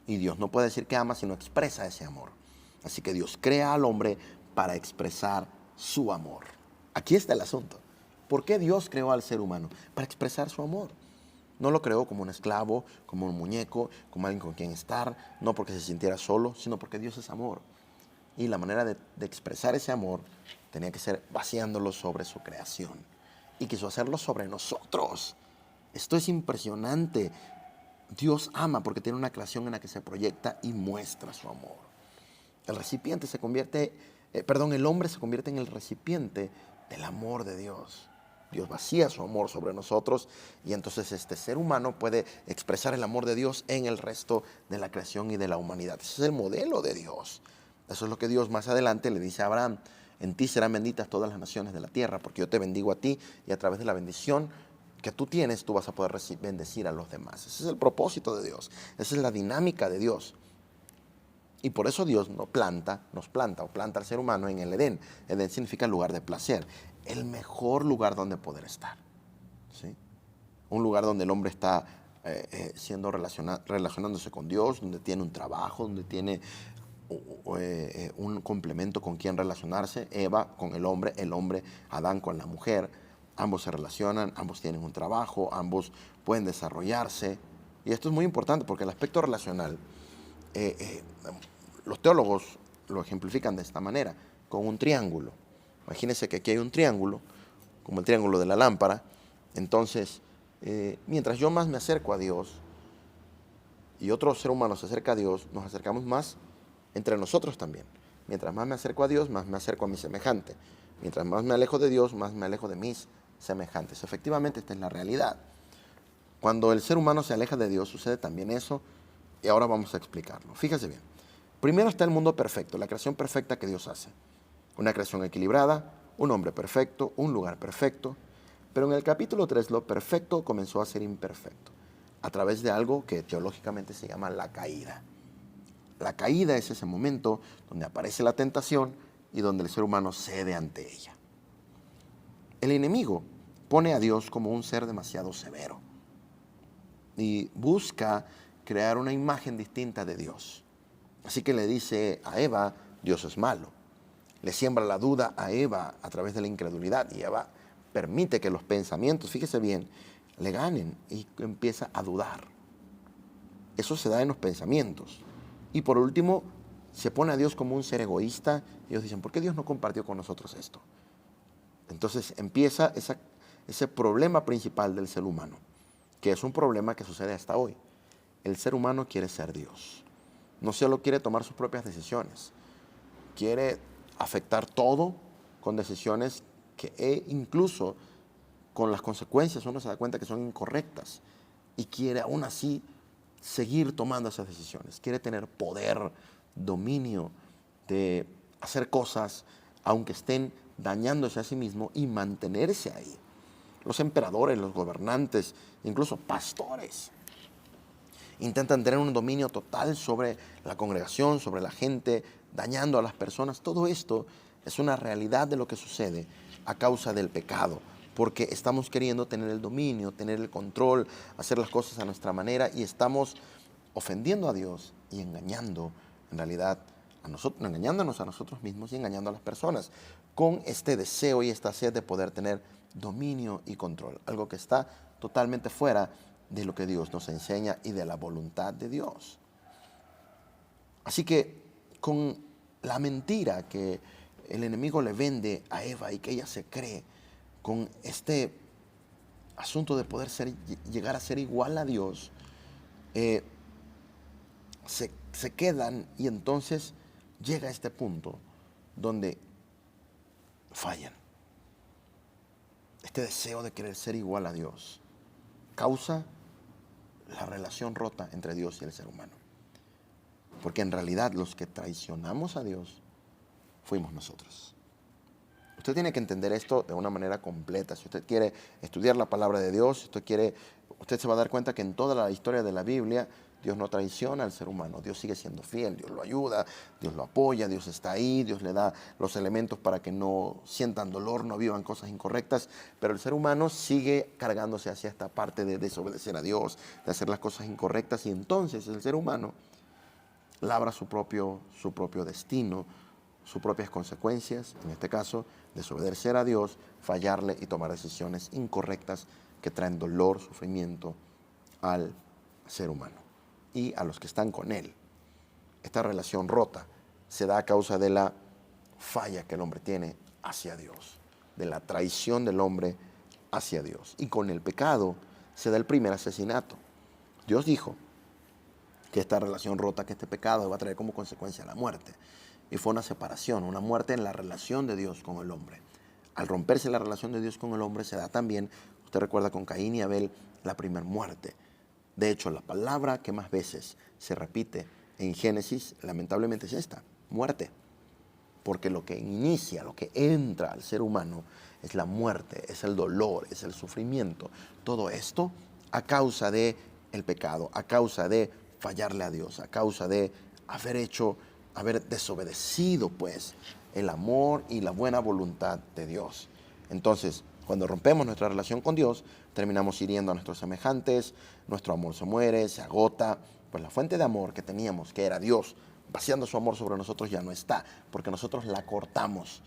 Y Dios no puede decir que ama si no expresa ese amor. Así que Dios crea al hombre para expresar su amor. Aquí está el asunto. ¿Por qué Dios creó al ser humano? Para expresar su amor. No lo creó como un esclavo, como un muñeco, como alguien con quien estar, no porque se sintiera solo, sino porque Dios es amor. Y la manera de expresar ese amor tenía que ser vaciándolo sobre su creación. Y quiso hacerlo sobre nosotros. Esto es impresionante. Dios ama porque tiene una creación en la que se proyecta y muestra su amor. El recipiente se convierte, el hombre se convierte en el recipiente del amor de Dios. Dios vacía su amor sobre nosotros y entonces este ser humano puede expresar el amor de Dios en el resto de la creación y de la humanidad. Ese es el modelo de Dios. Eso es lo que Dios más adelante le dice a Abraham: en ti serán benditas todas las naciones de la tierra, porque yo te bendigo a ti y a través de la bendición que tú tienes, tú vas a poder bendecir a los demás. Ese es el propósito de Dios, esa es la dinámica de Dios. Y por eso Dios nos planta al ser humano en el Edén. Edén significa lugar de placer, el mejor lugar donde poder estar, ¿sí? Un lugar donde el hombre está relacionándose con Dios, donde tiene un trabajo, donde tiene un complemento con quien relacionarse. Eva con el hombre, Adán con la mujer. Ambos se relacionan, ambos tienen un trabajo, ambos pueden desarrollarse. Y esto es muy importante porque el aspecto relacional, los teólogos lo ejemplifican de esta manera, con un triángulo. Imagínense que aquí hay un triángulo, como el triángulo de la lámpara. Entonces, mientras yo más me acerco a Dios y otro ser humano se acerca a Dios, nos acercamos más entre nosotros también. Mientras más me acerco a Dios, más me acerco a mi semejante. Mientras más me alejo de Dios, más me alejo de mis semejantes. Efectivamente, esta es la realidad. Cuando el ser humano se aleja de Dios, sucede también eso, y ahora vamos a explicarlo. Fíjese bien. Primero está el mundo perfecto, la creación perfecta que Dios hace. Una creación equilibrada, un hombre perfecto, un lugar perfecto. Pero en el capítulo 3 lo perfecto comenzó a ser imperfecto, a través de algo que teológicamente se llama la caída. La caída es ese momento donde aparece la tentación y donde el ser humano cede ante ella. El enemigo pone a Dios como un ser demasiado severo y busca crear una imagen distinta de Dios. Así que le dice a Eva: Dios es malo. le siembra la duda a Eva a través de la incredulidad, y Eva permite que los pensamientos, fíjese bien, le ganen y empieza a dudar. Eso se da en los pensamientos. Y por último, se pone a Dios como un ser egoísta. Ellos dicen, ¿por qué Dios no compartió con nosotros esto? Entonces empieza ese problema principal del ser humano, que es un problema que sucede hasta hoy. El ser humano quiere ser Dios. No solo quiere tomar sus propias decisiones, quiere afectar todo con decisiones que incluso con las consecuencias uno se da cuenta que son incorrectas, y quiere aún así seguir tomando esas decisiones. Quiere tener poder, dominio de hacer cosas aunque estén dañándose a sí mismo y mantenerse ahí. Los emperadores, los gobernantes, incluso pastores, intentan tener un dominio total sobre la congregación, sobre la gente, dañando a las personas. Todo esto es una realidad de lo que sucede a causa del pecado, porque estamos queriendo tener el dominio, tener el control, hacer las cosas a nuestra manera, y estamos ofendiendo a Dios y engañando, en realidad, engañándonos a nosotros mismos y engañando a las personas con este deseo y esta sed de poder tener dominio y control, algo que está totalmente fuera de lo que Dios nos enseña y de la voluntad de Dios. Así que con la mentira que el enemigo le vende a Eva y que ella se cree, con este asunto de poder llegar a ser igual a Dios, se quedan, y entonces llega a este punto donde fallan. Este deseo de querer ser igual a Dios causa la relación rota entre Dios y el ser humano. Porque en realidad los que traicionamos a Dios fuimos nosotros. Usted tiene que entender esto de una manera completa. Si usted quiere estudiar la palabra de Dios, usted se va a dar cuenta que en toda la historia de la Biblia, Dios no traiciona al ser humano. Dios sigue siendo fiel, Dios lo ayuda, Dios lo apoya, Dios está ahí, Dios le da los elementos para que no sientan dolor, no vivan cosas incorrectas, pero el ser humano sigue cargándose hacia esta parte de desobedecer a Dios, de hacer las cosas incorrectas, y entonces el ser humano labra su propio destino, sus propias consecuencias, en este caso, desobedecer a Dios, fallarle y tomar decisiones incorrectas que traen dolor, sufrimiento al ser humano y a los que están con él. Esta relación rota se da a causa de la falla que el hombre tiene hacia Dios, de la traición del hombre hacia Dios. Y con el pecado se da el primer asesinato. Dios dijo que esta relación rota, que este pecado va a traer como consecuencia la muerte. Y fue una separación, una muerte en la relación de Dios con el hombre. Al romperse la relación de Dios con el hombre, se da también, usted recuerda, con Caín y Abel, la primera muerte. De hecho, la palabra que más veces se repite en Génesis, lamentablemente, es esta: muerte. Porque lo que inicia, lo que entra al ser humano es la muerte, es el dolor, es el sufrimiento. Todo esto a causa del pecado, a causa de fallarle a Dios, a causa de haber desobedecido, pues, el amor y la buena voluntad de Dios. Entonces, cuando rompemos nuestra relación con Dios, terminamos hiriendo a nuestros semejantes, nuestro amor se muere, se agota, pues la fuente de amor que teníamos, que era Dios, vaciando su amor sobre nosotros, ya no está, porque nosotros la cortamos,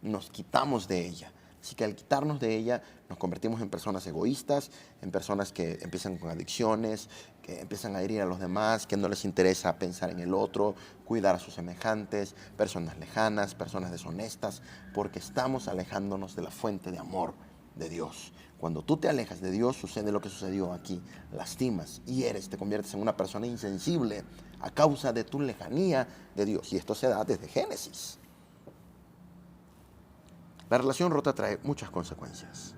nos quitamos de ella. Así que al quitarnos de ella, nos convertimos en personas egoístas, en personas que empiezan con adicciones, que empiezan a herir a los demás, que no les interesa pensar en el otro, cuidar a sus semejantes, personas lejanas, personas deshonestas, porque estamos alejándonos de la fuente de amor de Dios. Cuando tú te alejas de Dios, sucede lo que sucedió aquí: lastimas, hieres, te conviertes en una persona insensible a causa de tu lejanía de Dios. Y esto se da desde Génesis. La relación rota trae muchas consecuencias.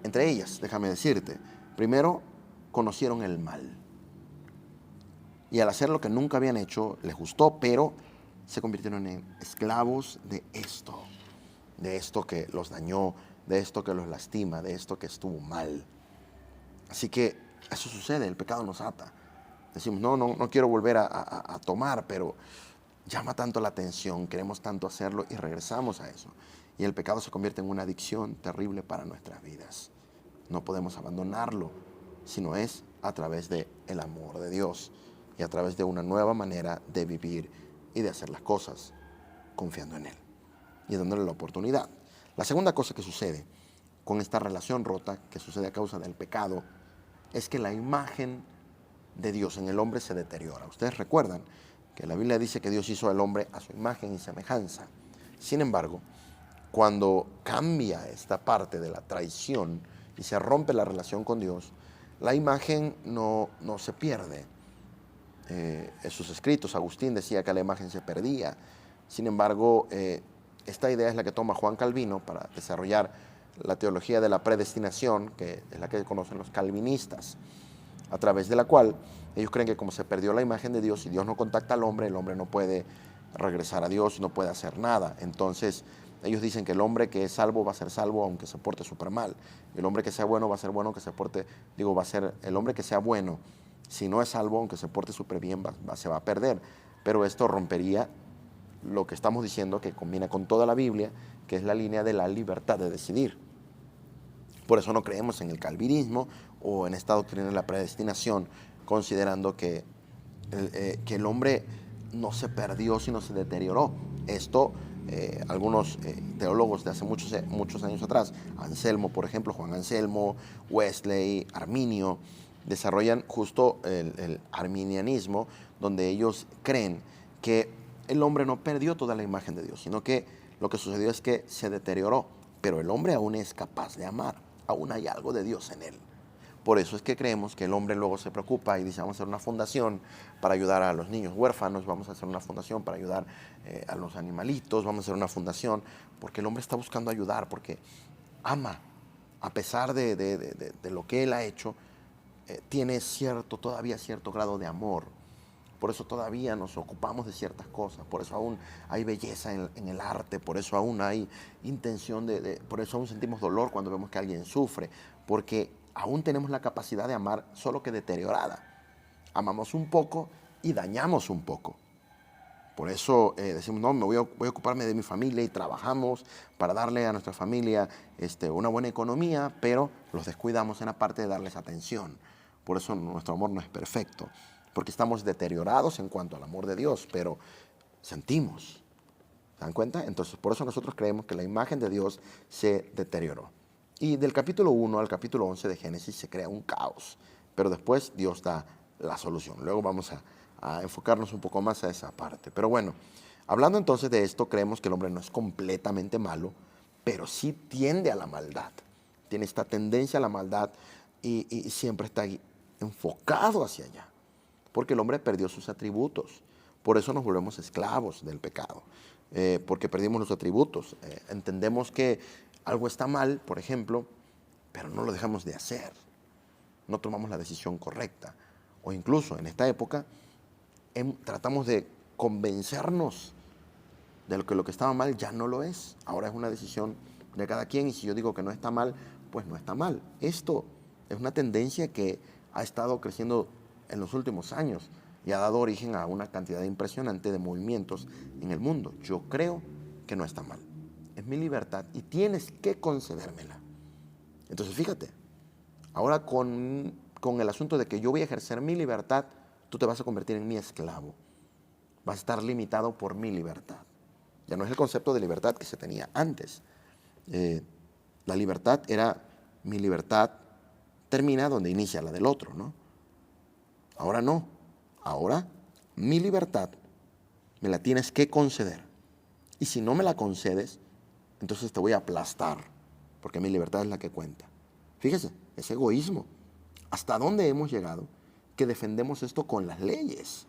Entre ellas, déjame decirte, primero, conocieron el mal. Y al hacer lo que nunca habían hecho, les gustó, pero se convirtieron en esclavos de esto que los dañó, de esto que los lastima, de esto que estuvo mal. Así que eso sucede, el pecado nos ata. Decimos, no quiero volver a tomar, pero llama tanto la atención, queremos tanto hacerlo y regresamos a eso. Y el pecado se convierte en una adicción terrible para nuestras vidas. No podemos abandonarlo, sino es a través del amor de Dios y a través de una nueva manera de vivir y de hacer las cosas. confiando en Él y dándole la oportunidad. La segunda cosa que sucede con esta relación rota, que sucede a causa del pecado, es que la imagen de Dios en el hombre se deteriora. Ustedes recuerdan que la Biblia dice que Dios hizo al hombre a su imagen y semejanza. Sin embargo, cuando cambia esta parte de la traición y se rompe la relación con Dios, la imagen no se pierde. En sus escritos, Agustín decía que la imagen se perdía. Sin embargo, esta idea es la que toma Juan Calvino para desarrollar la teología de la predestinación, que es la que conocen los calvinistas, a través de la cual ellos creen que como se perdió la imagen de Dios y Dios no contacta al hombre, el hombre no puede regresar a Dios, no puede hacer nada. Entonces, ellos dicen que el hombre que es salvo va a ser salvo aunque se porte súper mal. El hombre que sea bueno va a ser bueno aunque se porte, va a ser el hombre que sea bueno. Si no es salvo, aunque se porte súper bien, se va a perder. Pero esto rompería lo que estamos diciendo, que combina con toda la Biblia, que es la línea de la libertad de decidir. Por eso no creemos en el calvinismo o en esta doctrina de la predestinación, considerando que el hombre no se perdió, sino se deterioró. Esto, algunos teólogos de hace muchos años atrás, Anselmo, por ejemplo, Juan Anselmo, Wesley, Arminio, desarrollan justo el arminianismo, donde ellos creen que el hombre no perdió toda la imagen de Dios, sino que lo que sucedió es que se deterioró, pero el hombre aún es capaz de amar, aún hay algo de Dios en él. Por eso es que creemos que el hombre luego se preocupa y dice, vamos a hacer una fundación para ayudar a los niños huérfanos, vamos a hacer una fundación para ayudar a los animalitos, vamos a hacer una fundación, porque el hombre está buscando ayudar, porque ama, a pesar de lo que él ha hecho, tiene todavía cierto grado de amor. Por eso todavía nos ocupamos de ciertas cosas, por eso aún hay belleza en el arte, por eso aún hay intención por eso aún sentimos dolor cuando vemos que alguien sufre, porque aún tenemos la capacidad de amar, solo que deteriorada. Amamos un poco y dañamos un poco. Por eso decimos, no, voy a ocuparme de mi familia y trabajamos para darle a nuestra familia una buena economía, pero los descuidamos en la parte de darles atención. Por eso nuestro amor no es perfecto, porque estamos deteriorados en cuanto al amor de Dios, pero sentimos. ¿Se dan cuenta? Entonces, por eso nosotros creemos que la imagen de Dios se deterioró. Y del capítulo 1 al capítulo 11 de Génesis se crea un caos, pero después Dios da la solución. Luego vamos a enfocarnos un poco más a esa parte. Pero bueno, hablando entonces de esto, creemos que el hombre no es completamente malo, pero sí tiende a la maldad. Tiene esta tendencia a la maldad y siempre está enfocado hacia allá, porque el hombre perdió sus atributos. Por eso nos volvemos esclavos del pecado, porque perdimos los atributos. Entendemos que algo está mal, por ejemplo, pero no lo dejamos de hacer. No tomamos la decisión correcta. O incluso en esta época tratamos de convencernos de que lo que estaba mal ya no lo es. Ahora es una decisión de cada quien y si yo digo que no está mal, pues no está mal. Esto es una tendencia que ha estado creciendo en los últimos años y ha dado origen a una cantidad impresionante de movimientos en el mundo. Yo creo que no está mal. Es mi libertad y tienes que concedérmela. Entonces, fíjate, ahora con el asunto de que yo voy a ejercer mi libertad, tú te vas a convertir en mi esclavo. Vas a estar limitado por mi libertad. Ya no es el concepto de libertad que se tenía antes. La libertad era, mi libertad termina donde inicia la del otro, ¿no? Ahora no. Ahora mi libertad me la tienes que conceder. Y si no me la concedes, entonces te voy a aplastar, porque mi libertad es la que cuenta. Fíjese, es egoísmo. ¿Hasta dónde hemos llegado que defendemos esto con las leyes?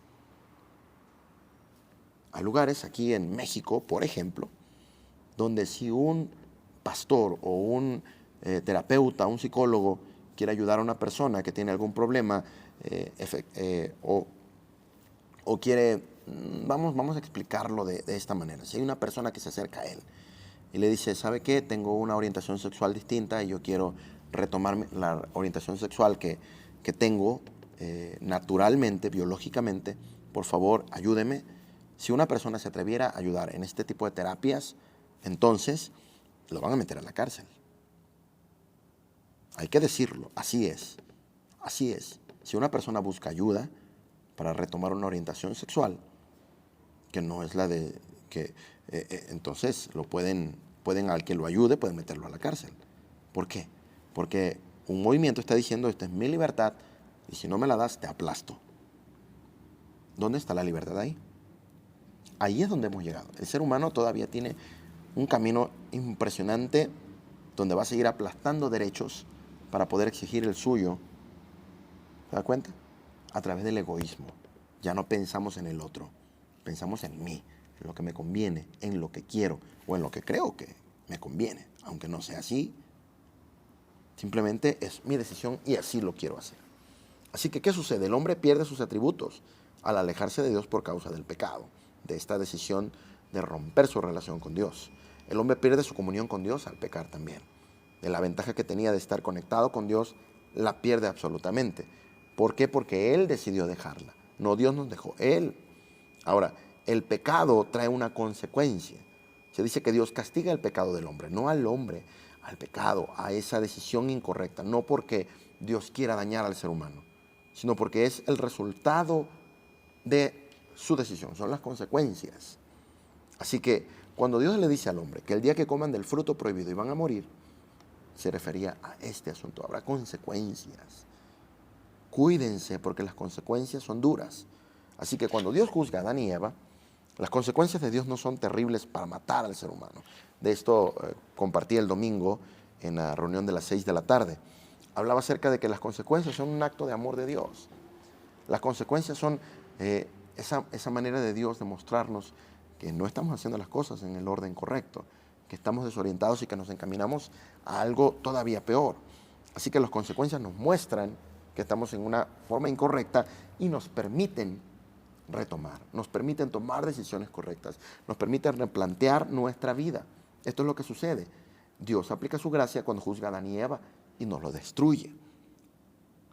Hay lugares aquí en México, por ejemplo, donde si un pastor o un terapeuta, un psicólogo quiere ayudar a una persona que tiene algún problema o quiere, vamos a explicarlo de esta manera. Si hay una persona que se acerca a él y le dice, ¿sabe qué? Tengo una orientación sexual distinta y yo quiero retomar la orientación sexual que tengo naturalmente, biológicamente, por favor, ayúdeme. Si una persona se atreviera a ayudar en este tipo de terapias, entonces lo van a meter a la cárcel. Hay que decirlo, así es. Así es. Si una persona busca ayuda para retomar una orientación sexual, que no es la de que entonces pueden al que lo ayude, pueden meterlo a la cárcel. ¿Por qué? Porque un movimiento está diciendo, esta es mi libertad, y si no me la das, te aplasto. ¿Dónde está la libertad ahí? Ahí es donde hemos llegado. El ser humano todavía tiene un camino impresionante donde va a seguir aplastando derechos para poder exigir el suyo. ¿Se da cuenta? A través del egoísmo. Ya no pensamos en el otro, pensamos en mí, en lo que me conviene, en lo que quiero o en lo que creo que me conviene. Aunque no sea así, simplemente es mi decisión y así lo quiero hacer. Así que, ¿qué sucede? El hombre pierde sus atributos al alejarse de Dios por causa del pecado, de esta decisión de romper su relación con Dios. El hombre pierde su comunión con Dios al pecar también. De la ventaja que tenía de estar conectado con Dios, la pierde absolutamente. ¿Por qué? Porque Él decidió dejarla. No Dios nos dejó, Él. Ahora, el pecado trae una consecuencia. Se dice que Dios castiga el pecado del hombre, no al hombre, al pecado, a esa decisión incorrecta. No porque Dios quiera dañar al ser humano, sino porque es el resultado de su decisión, son las consecuencias. Así que cuando Dios le dice al hombre que el día que coman del fruto prohibido iban a morir, se refería a este asunto. Habrá consecuencias. Cuídense porque las consecuencias son duras. Así que cuando Dios juzga a Adán y Eva, las consecuencias de Dios no son terribles para matar al ser humano. De esto compartí el domingo en la reunión de las 6 de la tarde. Hablaba acerca de que las consecuencias son un acto de amor de Dios. Las consecuencias son esa manera de Dios de mostrarnos que no estamos haciendo las cosas en el orden correcto, que estamos desorientados y que nos encaminamos a algo todavía peor. Así que las consecuencias nos muestran que estamos en una forma incorrecta y nos permiten retomar, nos permiten tomar decisiones correctas, nos permiten replantear nuestra vida. Esto es lo que sucede. Dios aplica su gracia cuando juzga a Adán y Eva y nos lo destruye.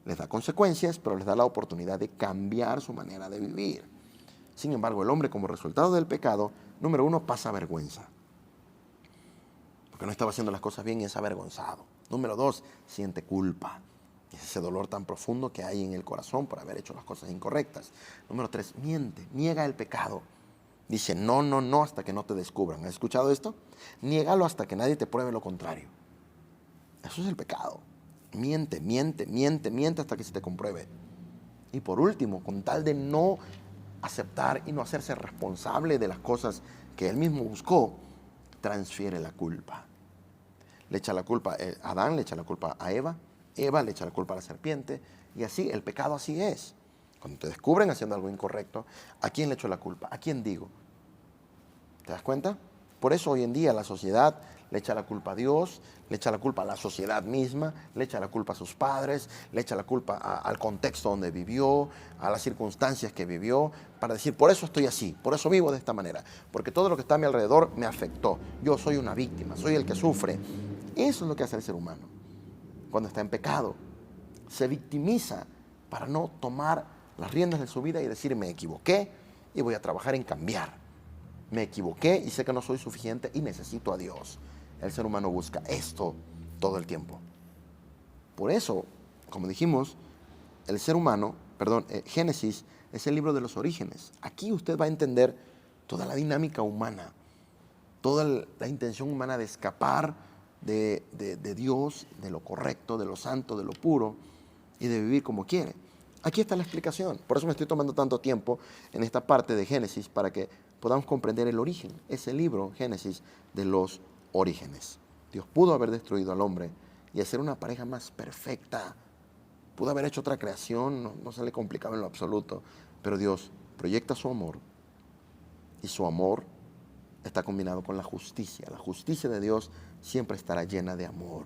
Les da consecuencias, pero les da la oportunidad de cambiar su manera de vivir. Sin embargo, el hombre, como resultado del pecado, número uno, pasa vergüenza. Porque no estaba haciendo las cosas bien y es avergonzado. Número dos, siente culpa. Es ese dolor tan profundo que hay en el corazón por haber hecho las cosas incorrectas. Número tres, miente, niega el pecado. Dice, no, no, no, hasta que no te descubran. ¿Has escuchado esto? Niégalo hasta que nadie te pruebe lo contrario. Eso es el pecado. Miente, miente, miente, miente hasta que se te compruebe. Y por último, con tal de no aceptar y no hacerse responsable de las cosas que él mismo buscó, transfiere la culpa. Le echa la culpa a Adán, le echa la culpa a Eva, Eva le echa la culpa a la serpiente, y así, el pecado así es. Cuando te descubren haciendo algo incorrecto, ¿a quién le echo la culpa? ¿A quién digo? ¿Te das cuenta? Por eso hoy en día la sociedad le echa la culpa a Dios, le echa la culpa a la sociedad misma, le echa la culpa a sus padres, le echa la culpa al contexto donde vivió, a las circunstancias que vivió, para decir, por eso estoy así, por eso vivo de esta manera, porque todo lo que está a mi alrededor me afectó. Yo soy una víctima, soy el que sufre. Eso es lo que hace el ser humano cuando está en pecado. Se victimiza para no tomar las riendas de su vida y decir, me equivoqué y voy a trabajar en cambiar. Me equivoqué y sé que no soy suficiente y necesito a Dios. El ser humano busca esto todo el tiempo. Por eso, como dijimos, el ser humano, Génesis es el libro de los orígenes. Aquí usted va a entender toda la dinámica humana, toda la intención humana de escapar de Dios, de lo correcto, de lo santo, de lo puro y de vivir como quiere. Aquí está la explicación. Por eso me estoy tomando tanto tiempo en esta parte de Génesis para que podamos comprender el origen. Ese libro, Génesis, de los orígenes. Dios pudo haber destruido al hombre y hacer una pareja más perfecta. Pudo haber hecho otra creación, no se le complicaba en lo absoluto. Pero Dios proyecta su amor y su amor está combinado con la justicia. La justicia de Dios siempre estará llena de amor.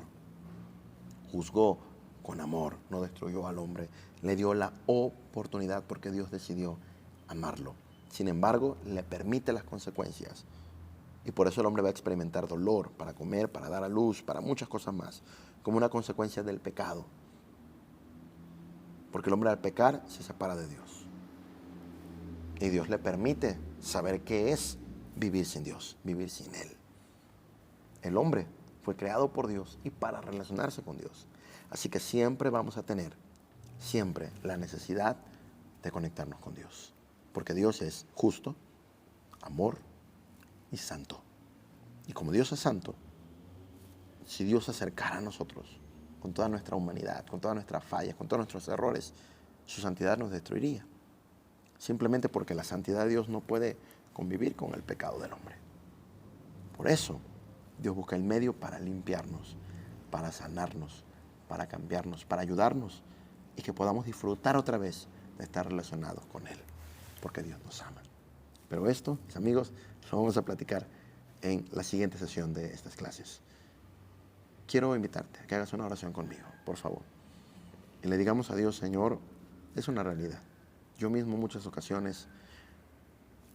Juzgó con amor, no destruyó al hombre. Le dio la oportunidad porque Dios decidió amarlo. Sin embargo, le permite las consecuencias. Y por eso el hombre va a experimentar dolor para comer, para dar a luz, para muchas cosas más, como una consecuencia del pecado. Porque el hombre al pecar se separa de Dios. Y Dios le permite saber qué es vivir sin Dios, vivir sin Él. El hombre fue creado por Dios y para relacionarse con Dios. Así que siempre vamos a tener, siempre la necesidad de conectarnos con Dios. Porque Dios es justo, amor, y santo. Y como Dios es santo, si Dios se acercara a nosotros con toda nuestra humanidad, con todas nuestras fallas, con todos nuestros errores, su santidad nos destruiría. Simplemente porque la santidad de Dios no puede convivir con el pecado del hombre. Por eso, Dios busca el medio para limpiarnos, para sanarnos, para cambiarnos, para ayudarnos y que podamos disfrutar otra vez de estar relacionados con Él, porque Dios nos ama. Pero esto, mis amigos, lo vamos a platicar en la siguiente sesión de estas clases. Quiero invitarte a que hagas una oración conmigo, por favor. Y le digamos a Dios: Señor, es una realidad. Yo mismo en muchas ocasiones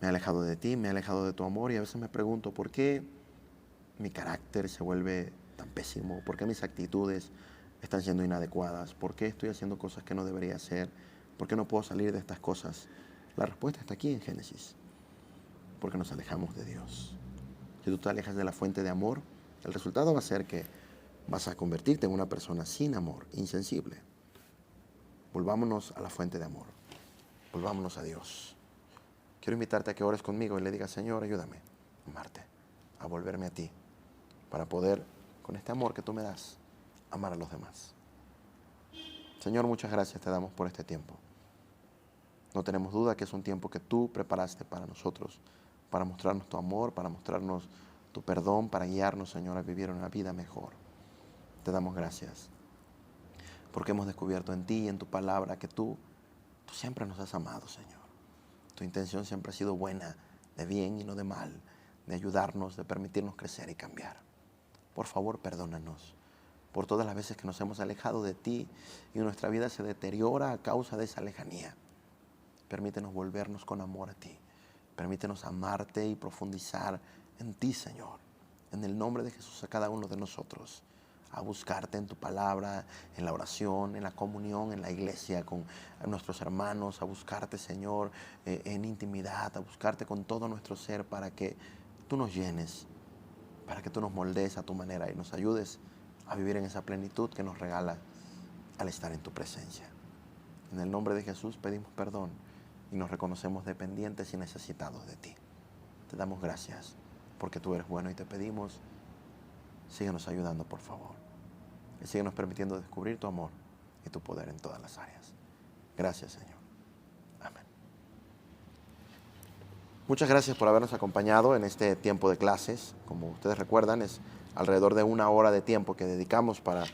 me he alejado de ti, me he alejado de tu amor y a veces me pregunto por qué mi carácter se vuelve tan pésimo, por qué mis actitudes están siendo inadecuadas, por qué estoy haciendo cosas que no debería hacer, por qué no puedo salir de estas cosas. La respuesta está aquí en Génesis, porque nos alejamos de Dios. Si tú te alejas de la fuente de amor, el resultado va a ser que vas a convertirte en una persona sin amor, insensible. Volvámonos a la fuente de amor. Volvámonos a Dios. Quiero invitarte a que ores conmigo y le digas: Señor, ayúdame a amarte, a volverme a ti, para poder, con este amor que tú me das, amar a los demás. Señor, muchas gracias te damos por este tiempo. No tenemos duda que es un tiempo que tú preparaste para nosotros, para mostrarnos tu amor, para mostrarnos tu perdón, para guiarnos, Señor, a vivir una vida mejor. Te damos gracias, porque hemos descubierto en ti y en tu palabra que tú siempre nos has amado, Señor. Tu intención siempre ha sido buena, de bien y no de mal, de ayudarnos, de permitirnos crecer y cambiar. Por favor, perdónanos por todas las veces que nos hemos alejado de ti y nuestra vida se deteriora a causa de esa lejanía. Permítenos volvernos con amor a ti. Permítenos amarte y profundizar en ti, Señor. En el nombre de Jesús, a cada uno de nosotros, a buscarte en tu palabra, en la oración, en la comunión, en la iglesia, con nuestros hermanos, a buscarte, Señor, en intimidad, a buscarte con todo nuestro ser para que tú nos llenes, para que tú nos moldees a tu manera y nos ayudes a vivir en esa plenitud que nos regala al estar en tu presencia. En el nombre de Jesús pedimos perdón y nos reconocemos dependientes y necesitados de ti. Te damos gracias porque tú eres bueno y te pedimos: síguenos ayudando, por favor. Y síguenos permitiendo descubrir tu amor y tu poder en todas las áreas. Gracias, Señor. Amén. Muchas gracias por habernos acompañado en este tiempo de clases. Como ustedes recuerdan, es alrededor de 1 hora de tiempo que dedicamos para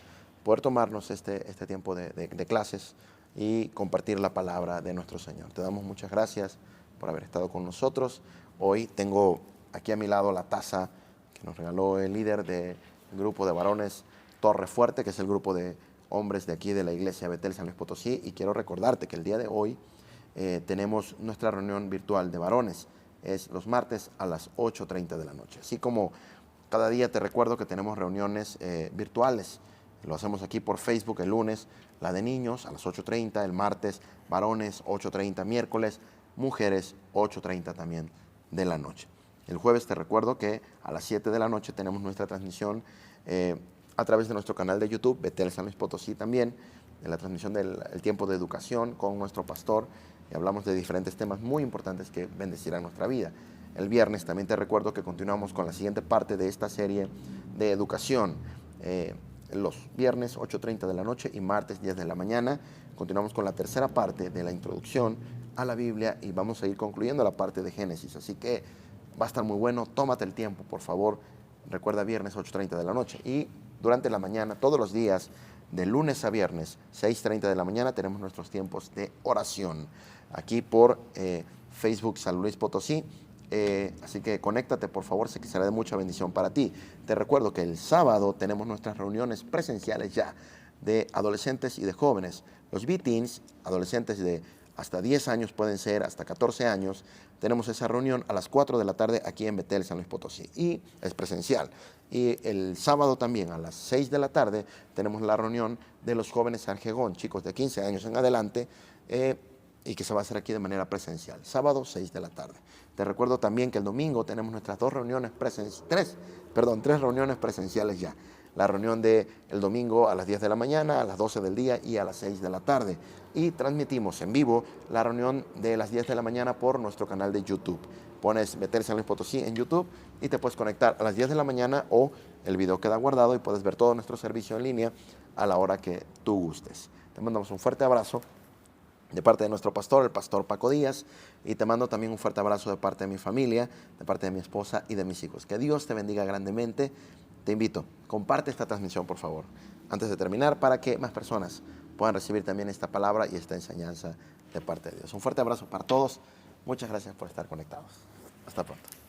poder tomarnos este tiempo de clases y compartir la palabra de nuestro Señor. Te damos muchas gracias por haber estado con nosotros. Hoy tengo aquí a mi lado la taza que nos regaló el líder del grupo de varones Torre Fuerte, que es el grupo de hombres de aquí de la iglesia Betel San Luis Potosí. Y quiero recordarte que el día de hoy tenemos nuestra reunión virtual de varones. Es los martes a las 8:30 de la noche. Así como cada día te recuerdo que tenemos reuniones virtuales. Lo hacemos aquí por Facebook el lunes, la de niños a las 8:30, el martes varones 8:30, miércoles mujeres 8:30 también de la noche. El jueves te recuerdo que a las 7 de la noche tenemos nuestra transmisión a través de nuestro canal de YouTube, Betel San Luis Potosí también, en la transmisión del tiempo de educación con nuestro pastor, y hablamos de diferentes temas muy importantes que bendecirán nuestra vida. El viernes también te recuerdo que continuamos con la siguiente parte de esta serie de educación. Los viernes 8:30 de la noche y martes 10 de la mañana continuamos con la tercera parte de la introducción a la Biblia y vamos a ir concluyendo la parte de Génesis. Así que va a estar muy bueno, tómate el tiempo, por favor. Recuerda, viernes 8:30 de la noche. Y durante la mañana, todos los días, de lunes a viernes, 6:30 de la mañana, tenemos nuestros tiempos de oración. Aquí por Facebook San Luis Potosí. Así que conéctate, por favor, sé que será de mucha bendición para ti. Te recuerdo que el sábado tenemos nuestras reuniones presenciales ya de adolescentes y de jóvenes. Los B-Teens, adolescentes de hasta 10 años, pueden ser hasta 14 años, tenemos esa reunión a las 4 de la tarde aquí en Betel, San Luis Potosí, y es presencial. Y el sábado también a las 6 de la tarde tenemos la reunión de los jóvenes Arjegón, chicos de 15 años en adelante, y que se va a hacer aquí de manera presencial, sábado 6 de la tarde. Te recuerdo también que el domingo tenemos nuestras tres reuniones presenciales ya. la reunión del domingo a las 10 de la mañana, a las 12 del día y a las 6 de la tarde. Y transmitimos en vivo la reunión de las 10 de la mañana por nuestro canal de YouTube. Pones Betel San Luis Potosí en YouTube y te puedes conectar a las 10 de la mañana o el video queda guardado y puedes ver todo nuestro servicio en línea a la hora que tú gustes. Te mandamos un fuerte abrazo de parte de nuestro pastor, el pastor Paco Díaz, y te mando también un fuerte abrazo de parte de mi familia, de parte de mi esposa y de mis hijos. Que Dios te bendiga grandemente. Te invito, comparte esta transmisión, por favor, antes de terminar, para que más personas puedan recibir también esta palabra y esta enseñanza de parte de Dios. Un fuerte abrazo para todos. Muchas gracias por estar conectados. Hasta pronto.